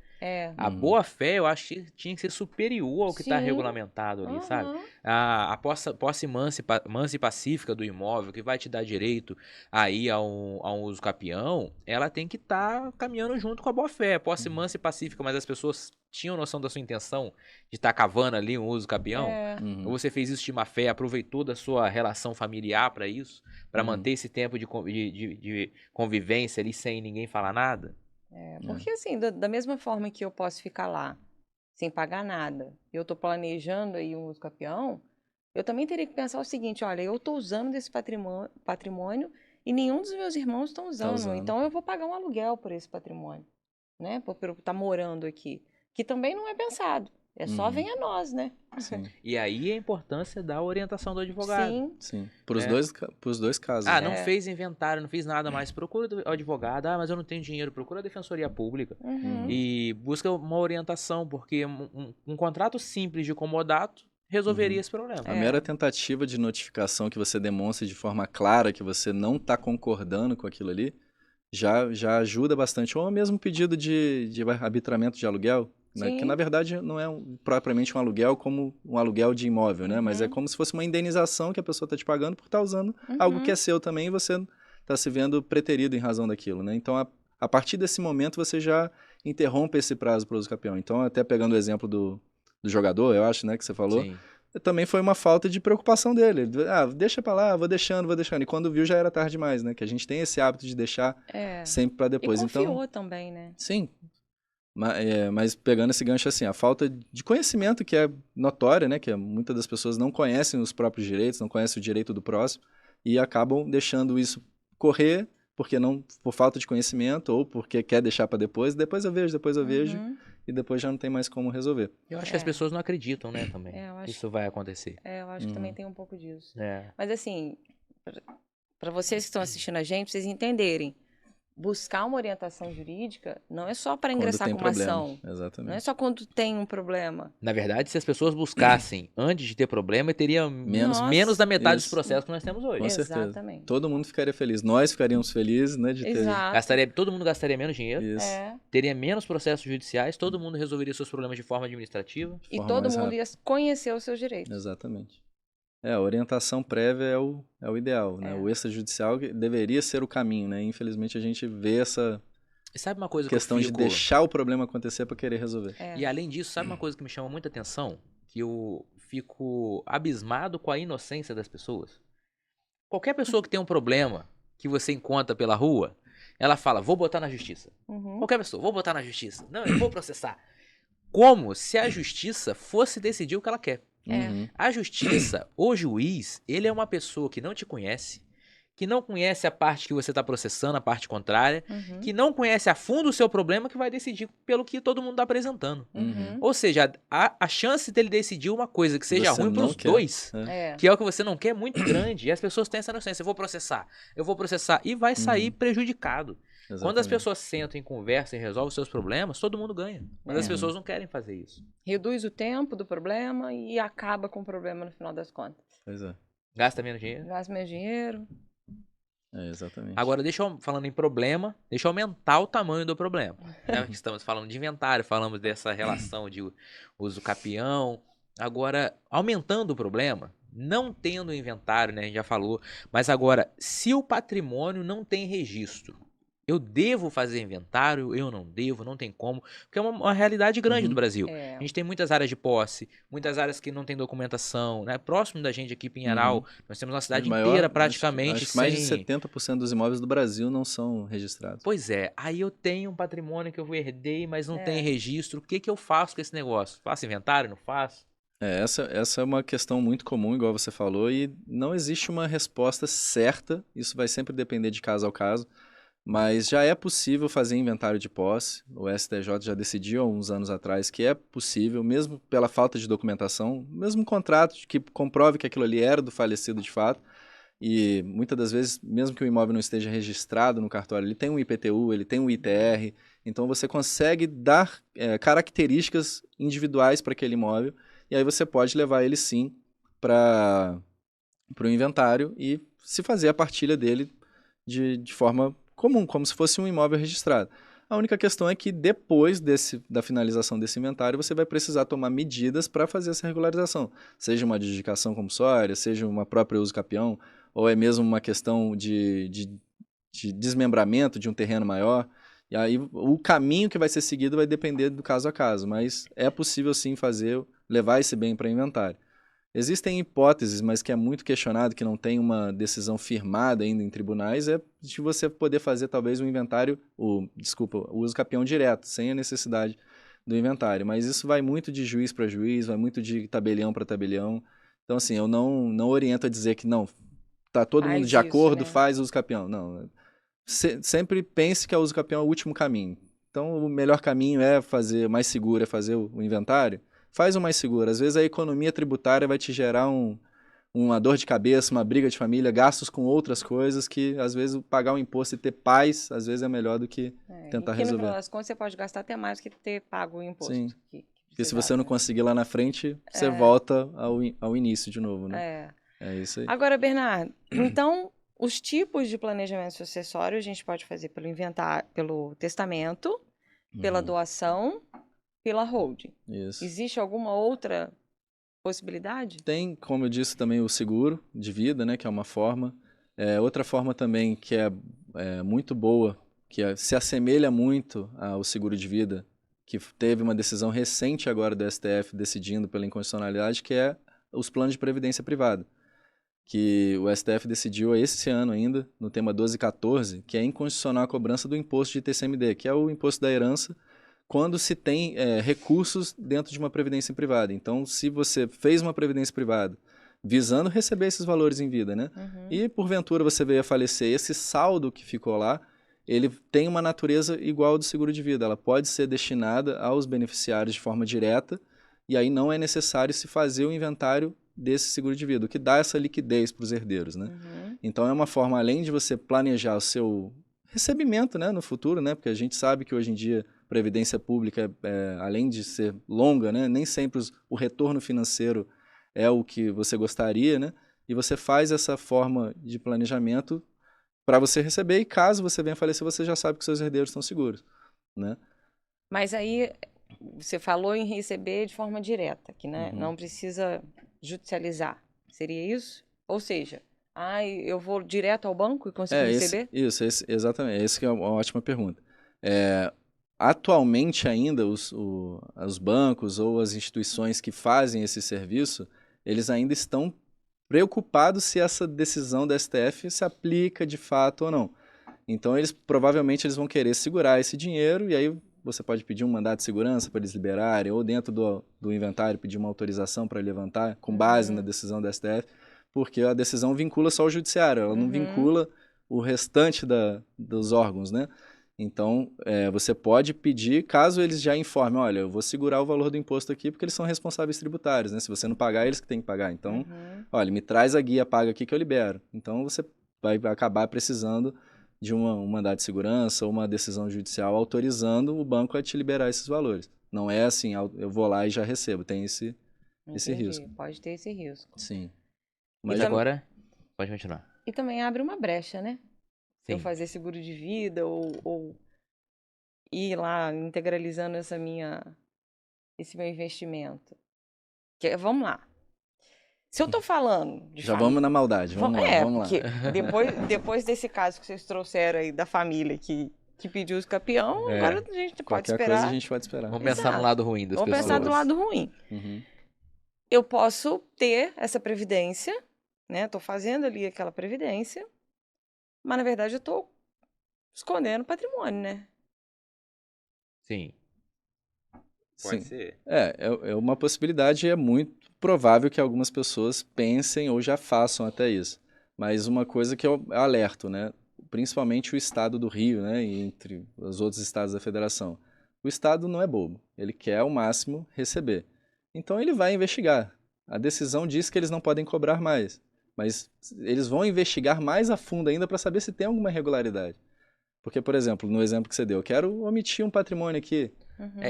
A boa-fé, eu acho que tinha que ser superior ao que está regulamentado ali, sabe? A posse mansa e pacífica do imóvel, que vai te dar direito aí a um uso capião, ela tem que estar caminhando junto com a boa-fé. Posse mansa e pacífica, mas as pessoas tinham noção da sua intenção de estar cavando ali um uso capião? Ou você fez isso de má fé, aproveitou da sua relação familiar para isso? Para manter esse tempo de convivência ali sem ninguém falar nada? Porque assim, da mesma forma que eu posso ficar lá sem pagar nada, eu tô planejando aí um uso capião, eu também teria que pensar o seguinte, olha, eu tô usando desse patrimônio e nenhum dos meus irmãos estão usando, então eu vou pagar um aluguel por esse patrimônio, né? Por eu estar morando aqui, que também não é pensado, só vem a nós, né? Sim. E aí a importância da orientação do advogado. Sim. Pros dois casos. Não fez inventário, não fiz nada mais. Procura o advogado. Mas eu não tenho dinheiro. Procura a defensoria pública. E busca uma orientação, porque um contrato simples de comodato resolveria esse problema. A mera tentativa de notificação que você demonstre de forma clara que você não está concordando com aquilo ali, já ajuda bastante. Ou mesmo pedido de arbitramento de aluguel, né? Que na verdade não é propriamente um aluguel como um aluguel de imóvel, né? Mas é como se fosse uma indenização que a pessoa está te pagando por estar usando algo que é seu também e você está se vendo preterido em razão daquilo, né? Então, a partir desse momento, você já interrompe esse prazo para o uso capião. Então, até pegando o exemplo do jogador, eu acho, né, que você falou, também foi uma falta de preocupação dele. Deixa pra lá, vou deixando. E quando viu, já era tarde demais, né? Que a gente tem esse hábito de deixar sempre para depois. E confiou também, né? Sim. Mas pegando esse gancho assim, a falta de conhecimento que é notória, né? Que muitas das pessoas não conhecem os próprios direitos, não conhecem o direito do próximo e acabam deixando isso correr porque por falta de conhecimento ou porque quer deixar para depois eu vejo e depois já não tem mais como resolver. Eu acho que as pessoas não acreditam, né, também. Isso vai acontecer. Eu acho que também tem um pouco disso. Mas assim, para vocês que estão assistindo a gente, vocês entenderem, buscar uma orientação jurídica não é só para ingressar com uma ação. Exatamente. Não é só quando tem um problema. Na verdade, se as pessoas buscassem antes de ter problema, teria menos da metade dos processos que nós temos hoje. Com certeza. Exatamente. Todo mundo ficaria feliz. Nós ficaríamos felizes, né? De ter... Todo mundo gastaria menos dinheiro. Isso. Teria menos processos judiciais. Todo mundo resolveria seus problemas de forma administrativa. E todo mundo ia conhecer os seus direitos. Exatamente. A orientação prévia é o ideal, né? O extrajudicial deveria ser o caminho, né? Infelizmente a gente vê essa E sabe uma coisa questão que eu de fico... deixar o problema acontecer para querer resolver. E além disso, sabe uma coisa que me chama muita atenção? Que eu fico abismado com a inocência das pessoas. Qualquer pessoa que tem um problema que você encontra pela rua, ela fala, vou botar na justiça. Qualquer pessoa, vou botar na justiça. Não, eu vou processar. Como se a justiça fosse decidir o que ela quer. Uhum. A justiça, o juiz, ele é uma pessoa que não te conhece, que não conhece a parte que você está processando, a parte contrária, que não conhece a fundo o seu problema, que vai decidir pelo que todo mundo está apresentando. Ou seja, a chance dele decidir uma coisa que seja Você ruim para não os quer. dois, É. que é o que você não quer, é muito grande. E as pessoas têm essa inocência, eu vou processar, e vai sair prejudicado. Quando as Exatamente. pessoas sentam em conversa e resolvem os seus problemas, todo mundo ganha. Mas as pessoas não querem fazer isso. Reduz o tempo do problema e acaba com o problema no final das contas. Pois é. Gasta menos dinheiro. Gasta menos dinheiro. Exatamente. Agora, falando em problema, deixa eu aumentar o tamanho do problema. Né? Estamos falando de inventário, falamos dessa relação de uso capião. Agora, aumentando o problema, não tendo inventário, né? A gente já falou. Mas agora, se o patrimônio não tem registro, eu devo fazer inventário, eu não devo, não tem como, porque é uma realidade grande do Brasil. A gente tem muitas áreas de posse, muitas áreas que não tem documentação, né? Próximo da gente aqui, Pinheiral, nós temos uma cidade inteira praticamente acho que mais de sem... 70% dos imóveis do Brasil não são registrados. Pois é, aí eu tenho um patrimônio que eu herdei, mas não tem registro, o que que eu faço com esse negócio? Faço inventário, não faço? Essa é uma questão muito comum, igual você falou, e não existe uma resposta certa, isso vai sempre depender de caso ao caso. Mas já é possível fazer inventário de posse. O STJ já decidiu há uns anos atrás que é possível, mesmo pela falta de documentação, mesmo um contrato que comprove que aquilo ali era do falecido de fato. E muitas das vezes, mesmo que o imóvel não esteja registrado no cartório, ele tem um IPTU, ele tem um ITR. Então você consegue dar características individuais para aquele imóvel. E aí você pode levar ele sim para o inventário e se fazer a partilha dele de forma comum, como se fosse um imóvel registrado. A única questão é que depois da finalização desse inventário, você vai precisar tomar medidas para fazer essa regularização. Seja uma adjudicação compulsória, seja uma própria uso capião, ou é mesmo uma questão de desmembramento de um terreno maior. E aí o caminho que vai ser seguido vai depender do caso a caso, mas é possível sim levar esse bem para inventário. Existem hipóteses, mas que é muito questionado, que não tem uma decisão firmada ainda em tribunais, é de você poder fazer talvez um inventário, o uso capião direto, sem a necessidade do inventário. Mas isso vai muito de juiz para juiz, vai muito de tabelião para tabelião. Então, assim, eu não oriento a dizer que não, tá todo mundo de acordo, né? Faz uso capião. Não, sempre pense que o uso capião é o último caminho. Então, o melhor caminho é fazer, mais seguro é fazer o inventário. Faz o mais seguro. Às vezes a economia tributária vai te gerar uma dor de cabeça, uma briga de família, gastos com outras coisas que, às vezes, pagar um imposto e ter paz, às vezes é melhor do que tentar resolver. No final das contas, você pode gastar até mais do que ter pago o imposto. Sim. Porque se você não conseguir lá na frente, você volta ao início de novo, né? É isso aí. Agora, Bernardo, então, os tipos de planejamento sucessório a gente pode fazer pelo inventário, pelo testamento, pela doação, pela holding. Isso. Existe alguma outra possibilidade? Tem, como eu disse, também o seguro de vida, né, que é uma forma. Outra forma também que é muito boa, que se assemelha muito ao seguro de vida, que teve uma decisão recente agora do STF decidindo pela inconstitucionalidade, que é os planos de previdência privada, que o STF decidiu esse ano ainda, no tema 1214, que é inconstitucional a cobrança do imposto de TCMD, que é o imposto da herança, quando se tem recursos dentro de uma previdência privada. Então, se você fez uma previdência privada visando receber esses valores em vida, né? E, porventura, você veio a falecer, esse saldo que ficou lá, ele tem uma natureza igual ao do seguro de vida. Ela pode ser destinada aos beneficiários de forma direta e aí não é necessário se fazer o inventário desse seguro de vida, o que dá essa liquidez para os herdeiros, né? Então, é uma forma, além de você planejar o seu recebimento, né, no futuro, né? Porque a gente sabe que hoje em dia previdência pública, além de ser longa, né, nem sempre o retorno financeiro é o que você gostaria, né? E você faz essa forma de planejamento para você receber e caso você venha falecer, você já sabe que seus herdeiros estão seguros, né? Mas aí você falou em receber de forma direta, que né, não precisa judicializar. Seria isso? Ou seja, eu vou direto ao banco e consigo receber? Exatamente. Essa que é uma ótima pergunta. Atualmente ainda, os bancos ou as instituições que fazem esse serviço, eles ainda estão preocupados se essa decisão da STF se aplica de fato ou não. Então, provavelmente eles vão querer segurar esse dinheiro e aí você pode pedir um mandado de segurança para eles liberarem ou dentro do inventário pedir uma autorização para levantar com base na decisão da STF, porque a decisão vincula só o judiciário, ela não vincula o restante dos órgãos, né? Então, você pode pedir, caso eles já informem, olha, eu vou segurar o valor do imposto aqui porque eles são responsáveis tributários, né? Se você não pagar, eles que têm que pagar. Então, olha, me traz a guia paga aqui que eu libero. Então, você vai acabar precisando de um mandado de segurança ou uma decisão judicial autorizando o banco a te liberar esses valores. Não é assim, eu vou lá e já recebo, tem esse risco. Pode ter esse risco. Sim. Mas agora, pode continuar. E também abre uma brecha, né? Sim. Eu fazer seguro de vida ou ir lá integralizando esse meu investimento. Vamos lá. Se eu tô falando de já vamos na maldade, vamos lá. Porque depois desse caso que vocês trouxeram aí da família que pediu os campeão, agora a gente pode esperar. Qualquer coisa a gente pode esperar. Vamos pensar no lado ruim das pessoas. Vamos pensar do lado ruim. Eu posso ter essa previdência, né? Tô fazendo ali aquela previdência, mas na verdade eu tô escondendo patrimônio, né? Sim. Pode ser. É uma possibilidade e é muito provável que algumas pessoas pensem ou já façam até isso. Mas uma coisa que eu alerto, né? Principalmente o estado do Rio, né? E entre os outros estados da federação. O estado não é bobo. Ele quer ao máximo receber. Então ele vai investigar. A decisão diz que eles não podem cobrar mais. Mas eles vão investigar mais a fundo ainda para saber se tem alguma irregularidade. Porque, por exemplo, no exemplo que você deu, eu quero omitir um patrimônio aqui.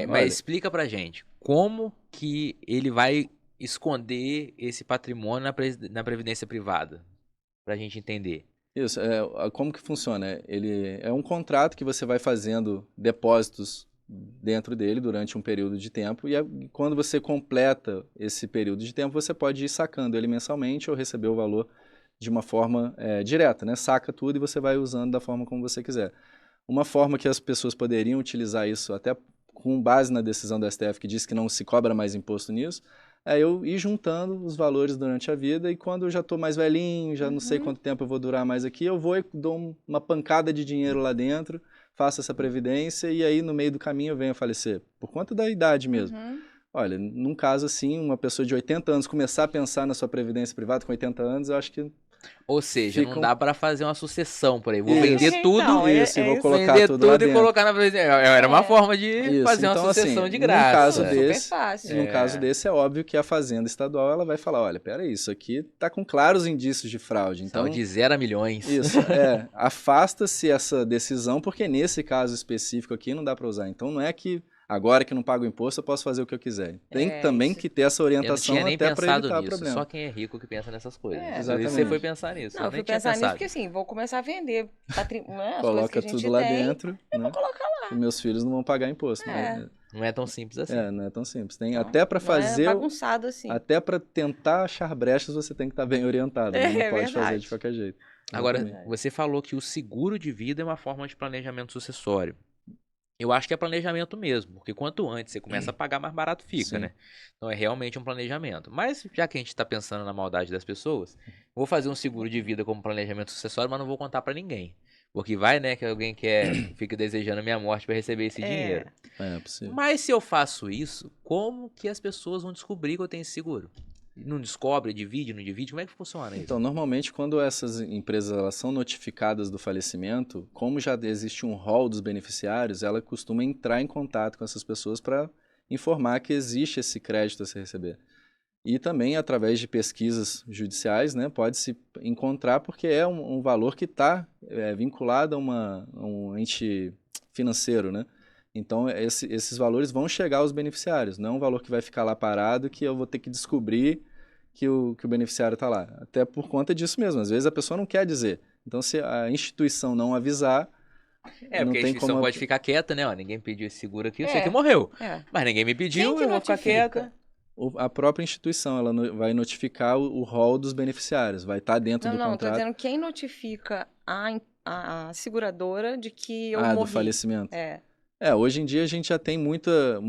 Mas explica pra gente, como que ele vai esconder esse patrimônio na previdência privada? Pra gente entender. Isso, como que funciona? Ele é um contrato que você vai fazendo depósitos dentro dele durante um período de tempo e quando você completa esse período de tempo, você pode ir sacando ele mensalmente ou receber o valor de uma forma direta, né? Saca tudo e você vai usando da forma como você quiser. Uma forma que as pessoas poderiam utilizar isso até com base na decisão da STF que diz que não se cobra mais imposto nisso, é eu ir juntando os valores durante a vida e quando eu já estou mais velhinho, já não sei quanto tempo eu vou durar mais aqui, eu vou e dou uma pancada de dinheiro lá dentro, faço essa previdência e aí no meio do caminho eu venho a falecer, por conta da idade mesmo. Olha, num caso assim, uma pessoa de 80 anos começar a pensar na sua previdência privada com 80 anos, eu acho que... Ou seja, não dá para fazer uma sucessão por aí. Vou vender tudo e vou colocar vender tudo lá dentro. E colocar na previdência. Era uma forma de fazer uma sucessão de graça. Num caso desse, é óbvio que a Fazenda Estadual ela vai falar, olha, peraí, isso aqui tá com claros indícios de fraude. Então, de 0 a milhões. Isso, afasta-se essa decisão, porque nesse caso específico aqui não dá para usar. Então não é que agora que não pago imposto, eu posso fazer o que eu quiser. Tem também que ter essa orientação até para evitar o problema. Só quem é rico que pensa nessas coisas. Exatamente. Você foi pensar nisso. Não, eu fui pensar nisso porque assim, vou começar a vender as coloca coisas que a gente tudo lá tem, dentro. Eu vou colocar lá. E meus filhos não vão pagar imposto. Não é tão simples assim. Não é tão simples. Tem até para fazer. Não é bagunçado assim. Até para tentar achar brechas, você tem que estar bem orientado. Não pode fazer de qualquer jeito. Agora, você falou que o seguro de vida é uma forma de planejamento sucessório. Eu acho que é planejamento mesmo, porque quanto antes você começa a pagar, mais barato fica, né? Então é realmente um planejamento. Mas já que a gente está pensando na maldade das pessoas, vou fazer um seguro de vida como planejamento sucessório, mas não vou contar para ninguém. Porque vai, né, que alguém fica desejando a minha morte para receber esse dinheiro. É possível. Mas se eu faço isso, como que as pessoas vão descobrir que eu tenho esse seguro? Não descobre, divide, não divide? Como é que funciona isso? Então, normalmente, quando essas empresas elas são notificadas do falecimento, como já existe um rol dos beneficiários, ela costuma entrar em contato com essas pessoas para informar que existe esse crédito a se receber. E também, através de pesquisas judiciais, né, pode-se encontrar, porque é um valor que está vinculado a um ente financeiro, né? Então, esses valores vão chegar aos beneficiários. Não é um valor que vai ficar lá parado que eu vou ter que descobrir que o beneficiário está lá. Até por conta disso mesmo. Às vezes a pessoa não quer dizer. Então, se a instituição não avisar... Porque a instituição pode ficar quieta, né? Ó, ninguém pediu esse seguro aqui, eu sei que morreu. Mas ninguém me pediu, eu vou ficar quieta. a própria instituição, ela vai notificar o rol dos beneficiários, vai estar dentro do Não, tô contrato. dizendo quem notifica a seguradora de que eu do morri. falecimento. É. Hoje em dia a gente já tem muitos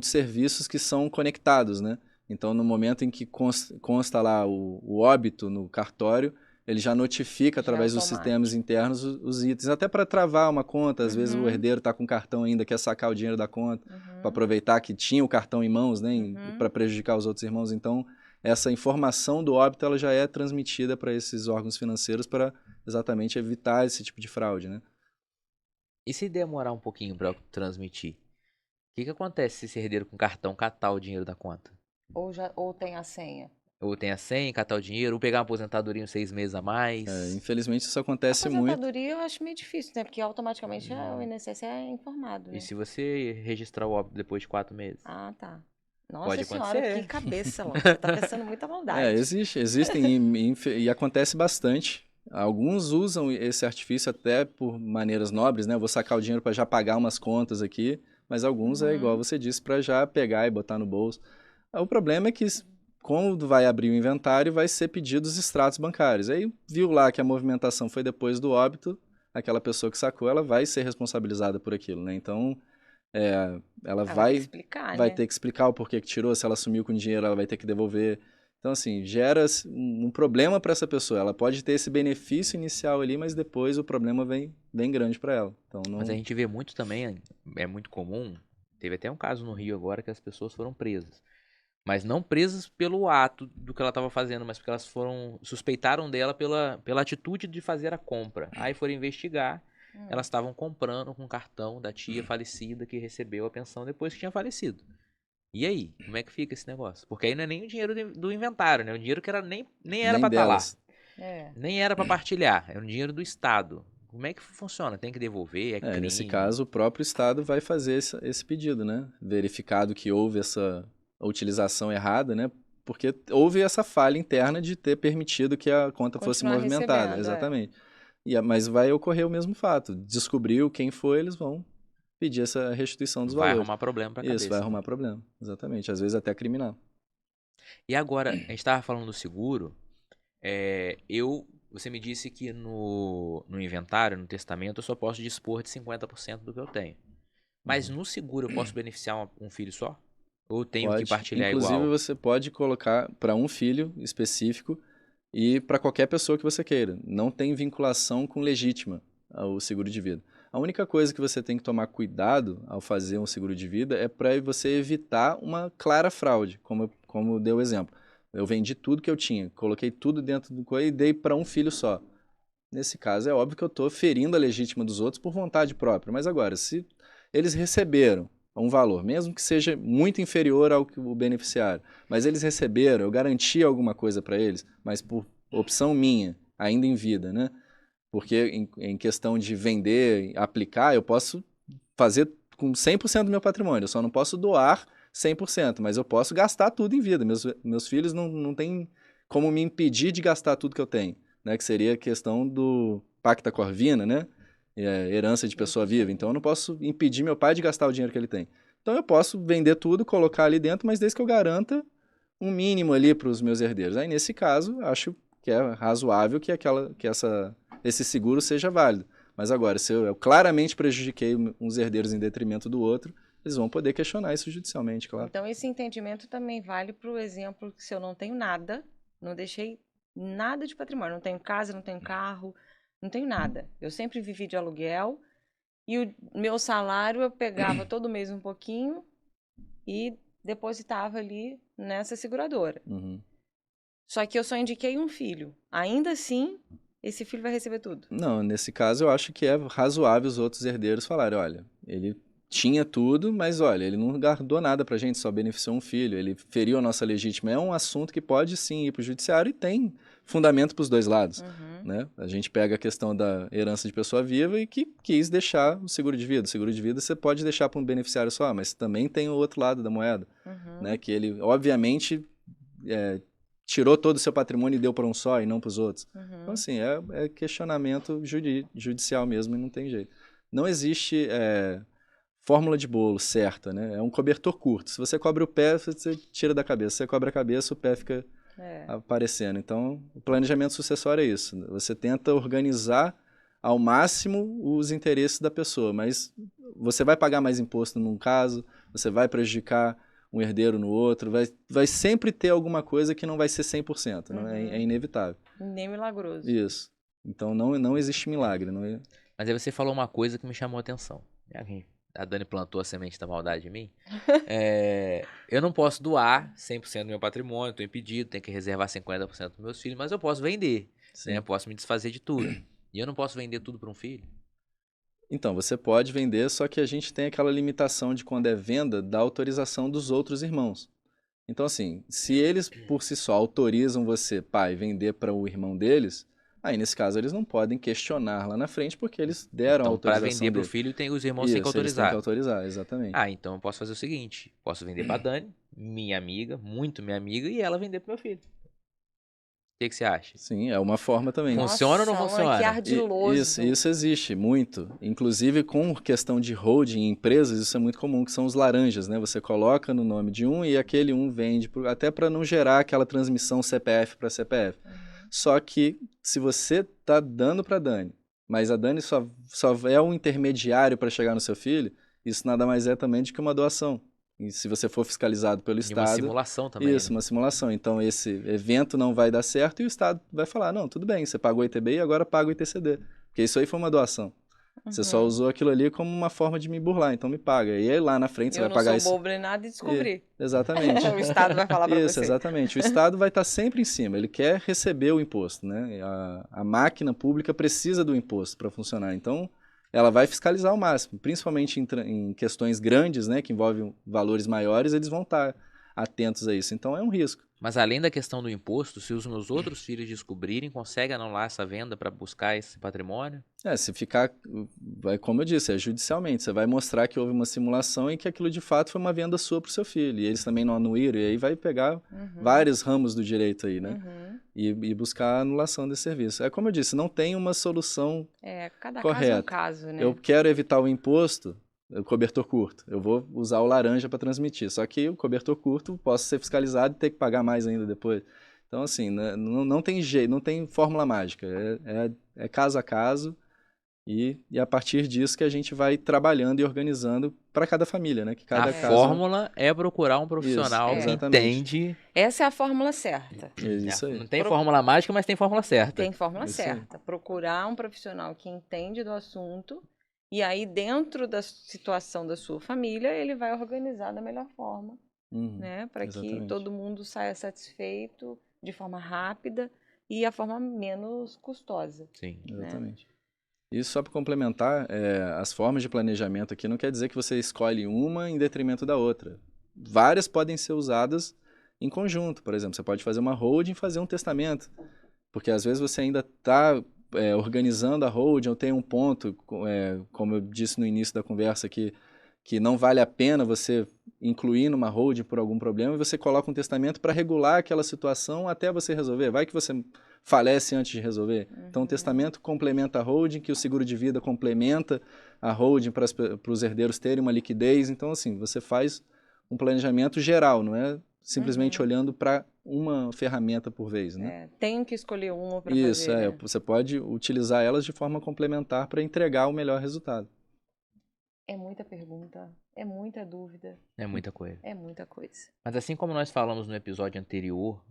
serviços que são conectados, né? Então, no momento em que consta lá o óbito no cartório, ele já notifica através dos sistemas internos os itens, até para travar uma conta. Às vezes o herdeiro está com cartão ainda, quer sacar o dinheiro da conta, para aproveitar que tinha o cartão em mãos, né? Para prejudicar os outros irmãos. Então, essa informação do óbito ela já é transmitida para esses órgãos financeiros para exatamente evitar esse tipo de fraude, né? E se demorar um pouquinho para transmitir? O que acontece se esse herdeiro com cartão catar o dinheiro da conta? Ou tem a senha? Ou tem a senha, catar o dinheiro, ou pegar uma aposentadoria uns 6 meses a mais. Infelizmente isso acontece muito. Aposentadoria eu acho meio difícil, né? Porque automaticamente o INSS é informado, né? E se você registrar o óbito depois de 4 meses? Ah, tá. Nossa Pode senhora, acontecer. que cabeça, Lon. Você tá pensando muita maldade. Existem e acontece bastante. Alguns usam esse artifício até por maneiras nobres, né? Eu vou sacar o dinheiro para já pagar umas contas aqui, mas alguns é igual você disse, para já pegar e botar no bolso. O problema é que quando vai abrir o inventário, vai ser pedido os extratos bancários. Aí viu lá que a movimentação foi depois do óbito, aquela pessoa que sacou, ela vai ser responsabilizada por aquilo, né? Então, ela vai ter que explicar o porquê que tirou, se ela sumiu com dinheiro, ela vai ter que devolver. Então, assim, gera um problema para essa pessoa. Ela pode ter esse benefício inicial ali, mas depois o problema vem grande para ela. Então, não... Mas a gente vê muito também, é muito comum, teve até um caso no Rio agora que as pessoas foram presas. Mas não presas pelo ato do que ela estava fazendo, mas porque elas suspeitaram dela pela atitude de fazer a compra. Aí foram investigar, elas estavam comprando com o cartão da tia falecida que recebeu a pensão depois que tinha falecido. E aí, como é que fica esse negócio? Porque aí não é nem o dinheiro do inventário, né? O dinheiro que era nem era para estar lá. Nem era para partilhar, era o dinheiro do Estado. Como é que funciona? Tem que devolver? É crime? Nesse caso, o próprio Estado vai fazer esse pedido, né? Verificado que houve essa utilização errada, né? Porque houve essa falha interna de ter permitido que a conta fosse movimentada. Exatamente. Mas vai ocorrer o mesmo fato. Descobriu quem foi, eles vão pedir essa restituição dos valores. Vai arrumar problema pra cabeça. Isso, vai arrumar problema. Exatamente. Às vezes até criminal. E agora, a gente estava falando do seguro. Você me disse que no inventário, no testamento, eu só posso dispor de 50% do que eu tenho. Mas no seguro eu posso beneficiar um filho só? Ou tenho que partilhar igual? Inclusive, você pode colocar para um filho específico e para qualquer pessoa que você queira. Não tem vinculação com legítima o seguro de vida. A única coisa que você tem que tomar cuidado ao fazer um seguro de vida é para você evitar uma clara fraude, como deu o exemplo. Eu vendi tudo que eu tinha, coloquei tudo dentro do coelho e dei para um filho só. Nesse caso, é óbvio que eu estou ferindo a legítima dos outros por vontade própria. Mas agora, se eles receberam um valor, mesmo que seja muito inferior ao que o beneficiário, mas eles receberam, eu garanti alguma coisa para eles, mas por opção minha, ainda em vida, né? Porque em questão de vender, aplicar, eu posso fazer com 100% do meu patrimônio, eu só não posso doar 100%, mas eu posso gastar tudo em vida. Meus filhos não têm como me impedir de gastar tudo que eu tenho, né? Que seria a questão do pacta corvina, né? Herança de pessoa viva. Então eu não posso impedir meu pai de gastar o dinheiro que ele tem. Então eu posso vender tudo, colocar ali dentro, mas desde que eu garanta um mínimo ali para os meus herdeiros. Aí nesse caso, acho que é razoável que esse seguro seja válido. Mas agora, se eu claramente prejudiquei uns herdeiros em detrimento do outro, eles vão poder questionar isso judicialmente, claro. Então esse entendimento também vale para o exemplo que se eu não tenho nada, não deixei nada de patrimônio, não tenho casa, não tenho carro, não tenho nada. Eu sempre vivi de aluguel e o meu salário eu pegava todo mês um pouquinho e depositava ali nessa seguradora. Só que eu só indiquei um filho. Ainda assim, esse filho vai receber tudo. Não, nesse caso eu acho que é razoável os outros herdeiros falarem, olha, ele tinha tudo, mas olha, ele não guardou nada pra gente, só beneficiou um filho, ele feriu a nossa legítima. É um assunto que pode sim ir pro judiciário e tem fundamento pros dois lados, né? A gente pega a questão da herança de pessoa viva e que quis deixar o seguro de vida. O seguro de vida você pode deixar para um beneficiário só, mas também tem o outro lado da moeda, né? Que ele, obviamente, tirou todo o seu patrimônio e deu para um só e não para os outros. Então, assim, é questionamento judicial mesmo e não tem jeito. Não existe fórmula de bolo certa, né? É um cobertor curto. Se você cobre o pé, você tira da cabeça. Se você cobre a cabeça, o pé fica aparecendo. Então, o planejamento sucessório é isso. Você tenta organizar ao máximo os interesses da pessoa, mas você vai pagar mais imposto num caso, você vai prejudicar um herdeiro no outro, vai sempre ter alguma coisa que não vai ser 100%, não é inevitável. Nem milagroso. Isso. Então, não existe milagre. Não é... Mas aí você falou uma coisa que me chamou a atenção. A Dani plantou a semente da maldade em mim. Eu não posso doar 100% do meu patrimônio, estou impedido, tenho que reservar 50% dos meus filhos, mas eu posso vender, né? Eu posso me desfazer de tudo. E eu não posso vender tudo para um filho? Então, você pode vender, só que a gente tem aquela limitação de quando é venda da autorização dos outros irmãos. Então, assim, se eles por si só autorizam você, pai, vender para o irmão deles, aí nesse caso eles não podem questionar lá na frente porque eles deram a Então, para autorização vender para o dele. filho, os irmãos têm que Isso, eles têm autorizar. que autorizar, exatamente. Então eu posso fazer o seguinte: posso vender para Dani, minha amiga, muito minha amiga, e ela vender para meu filho. O que você acha? Sim, é uma forma também. Funciona ou não funciona? Que ardiloso. Isso existe muito. Inclusive com questão de holding em empresas, isso é muito comum, que são os laranjas, né? Você coloca no nome de um e aquele um vende, até para não gerar aquela transmissão CPF para CPF. Só que se você está dando para a Dani, mas a Dani só é um intermediário para chegar no seu filho, isso nada mais é também do que uma doação. E se você for fiscalizado pelo Estado... uma simulação também. Isso, uma simulação. Então, esse evento não vai dar certo e o Estado vai falar, não, tudo bem, você pagou o ITB e agora paga o ITCD. Porque isso aí foi uma doação. Você só usou aquilo ali como uma forma de me burlar, então me paga. E aí lá na frente você vai pagar isso. Eu não sou bobo nem nada e descobri. Exatamente. O Estado vai falar para você. Isso, exatamente. O Estado vai estar sempre em cima, ele quer receber o imposto, né? A máquina pública precisa do imposto para funcionar. Então, ela vai fiscalizar ao máximo, principalmente em questões grandes, né, que envolvem valores maiores, eles vão estar atentos a isso. Então é um risco. Mas além da questão do imposto, se os meus outros filhos descobrirem, consegue anular essa venda para buscar esse patrimônio? Se ficar, como eu disse, judicialmente. Você vai mostrar que houve uma simulação e que aquilo de fato foi uma venda sua para o seu filho. E eles também não anuíram, e aí vai pegar vários ramos do direito aí, né? E buscar a anulação desse serviço. É como eu disse, não tem uma solução cada correta. caso é um caso, né? Eu quero evitar o imposto, o cobertor curto. Eu vou usar o laranja para transmitir. Só que o cobertor curto, posso ser fiscalizado e ter que pagar mais ainda depois. Então, assim, não tem jeito, não tem fórmula mágica. É caso a caso. E a partir disso que a gente vai trabalhando e organizando para cada família, né? Que cada caso... fórmula é procurar um profissional que entende... Essa é a fórmula certa. Isso aí. Não tem fórmula mágica, mas tem fórmula certa. Tem fórmula certa. Procurar um profissional que entende do assunto e aí dentro da situação da sua família, ele vai organizar da melhor forma, né? Para que todo mundo saia satisfeito de forma rápida e a forma menos custosa. Sim, exatamente. Isso só para complementar, as formas de planejamento aqui não quer dizer que você escolhe uma em detrimento da outra. Várias podem ser usadas em conjunto. Por exemplo, você pode fazer uma holding e fazer um testamento. Porque às vezes você ainda está organizando a holding ou tem um ponto, como eu disse no início da conversa aqui, que não vale a pena você incluir numa holding por algum problema e você coloca um testamento para regular aquela situação até você resolver. Vai que você falece antes de resolver. Então, o testamento complementa a holding, que o seguro de vida complementa a holding para os herdeiros terem uma liquidez. Então, assim, você faz um planejamento geral, não é simplesmente olhando para uma ferramenta por vez, né? Tenho que escolher uma para fazer. Isso, né? Você pode utilizar elas de forma complementar para entregar o melhor resultado. É muita pergunta, é muita dúvida. É muita coisa. É muita coisa. Mas assim como nós falamos no episódio anterior,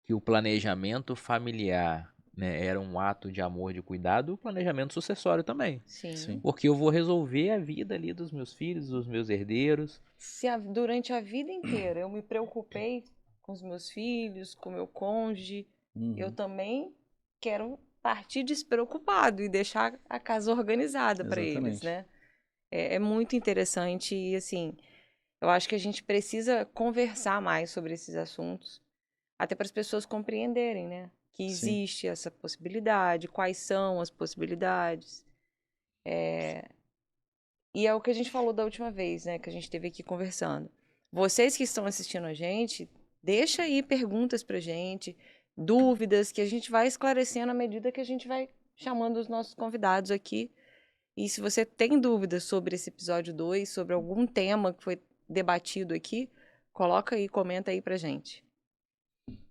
que o planejamento familiar, né, era um ato de amor, de cuidado, o planejamento sucessório também. Sim. Porque eu vou resolver a vida ali dos meus filhos, dos meus herdeiros. Se durante a vida inteira eu me preocupei com os meus filhos, com o meu cônjuge, eu também quero partir despreocupado e deixar a casa organizada para eles, né? É muito interessante e, assim, eu acho que a gente precisa conversar mais sobre esses assuntos, até para as pessoas compreenderem, né? Que existe essa possibilidade, quais são as possibilidades. E é o que a gente falou da última vez, né? Que a gente esteve aqui conversando. Vocês que estão assistindo a gente, deixa aí perguntas pra gente, dúvidas, que a gente vai esclarecendo à medida que a gente vai chamando os nossos convidados aqui. E se você tem dúvidas sobre esse episódio 2, sobre algum tema que foi debatido aqui, coloca aí, comenta aí pra gente.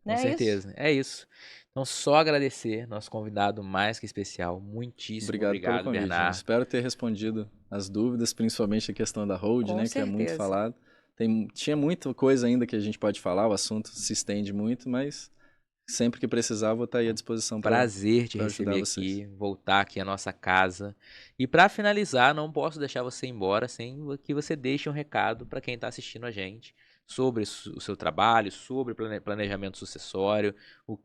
Com certeza. É isso. Então, só agradecer nosso convidado mais que especial. Muitíssimo Obrigado pelo obrigado, convite. Bernardo. Espero ter respondido as dúvidas, principalmente a questão da hold, Com né, que é muito certeza. falado. Tinha muita coisa ainda que a gente pode falar, o assunto se estende muito, mas sempre que precisar vou estar aí à disposição para Prazer te pra ajudar receber vocês. aqui, voltar aqui à nossa casa. E para finalizar, não posso deixar você ir embora sem que você deixe um recado para quem está assistindo a gente sobre o seu trabalho, sobre planejamento sucessório,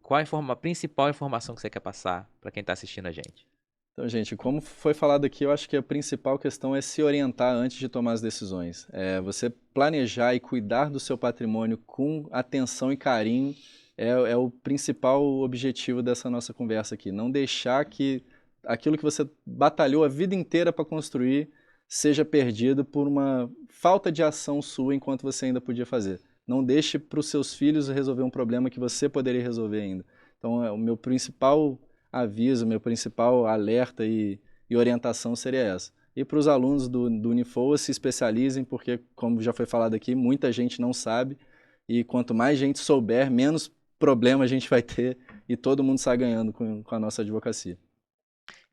qual a principal informação que você quer passar para quem está assistindo a gente. Então, gente, como foi falado aqui, eu acho que a principal questão é se orientar antes de tomar as decisões. Você planejar e cuidar do seu patrimônio com atenção e carinho é o principal objetivo dessa nossa conversa aqui. Não deixar que aquilo que você batalhou a vida inteira para construir seja perdido por uma falta de ação sua enquanto você ainda podia fazer. Não deixe para os seus filhos resolver um problema que você poderia resolver ainda. Então, o meu principal aviso, meu principal alerta e orientação seria essa. E para os alunos do Unifoa, se especializem, porque, como já foi falado aqui, muita gente não sabe, e quanto mais gente souber, menos problema a gente vai ter, e todo mundo sai ganhando com a nossa advocacia.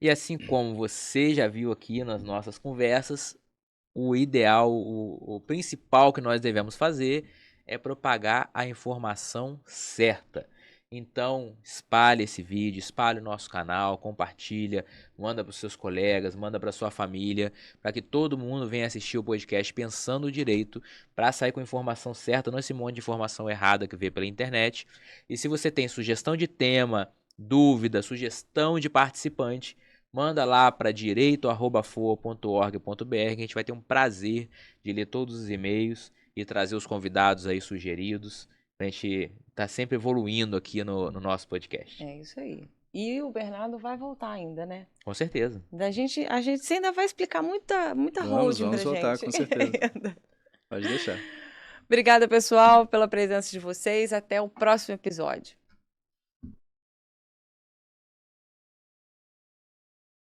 E assim como você já viu aqui nas nossas conversas, o ideal, o principal que nós devemos fazer é propagar a informação certa. Então, espalhe esse vídeo, espalhe o nosso canal, compartilha, manda para os seus colegas, manda para sua família, para que todo mundo venha assistir o podcast Pensando Direito, para sair com a informação certa, não esse monte de informação errada que vê pela internet. E se você tem sugestão de tema, dúvida, sugestão de participante, manda lá para direito@foa.org.br, que a gente vai ter um prazer de ler todos os e-mails e trazer os convidados aí sugeridos. A gente tá sempre evoluindo aqui no nosso podcast. É isso aí. E o Bernardo vai voltar ainda, né? Com certeza. A gente ainda vai explicar muita holding Vamos pra voltar, gente. com certeza. Pode deixar. Obrigada, pessoal, pela presença de vocês. Até o próximo episódio.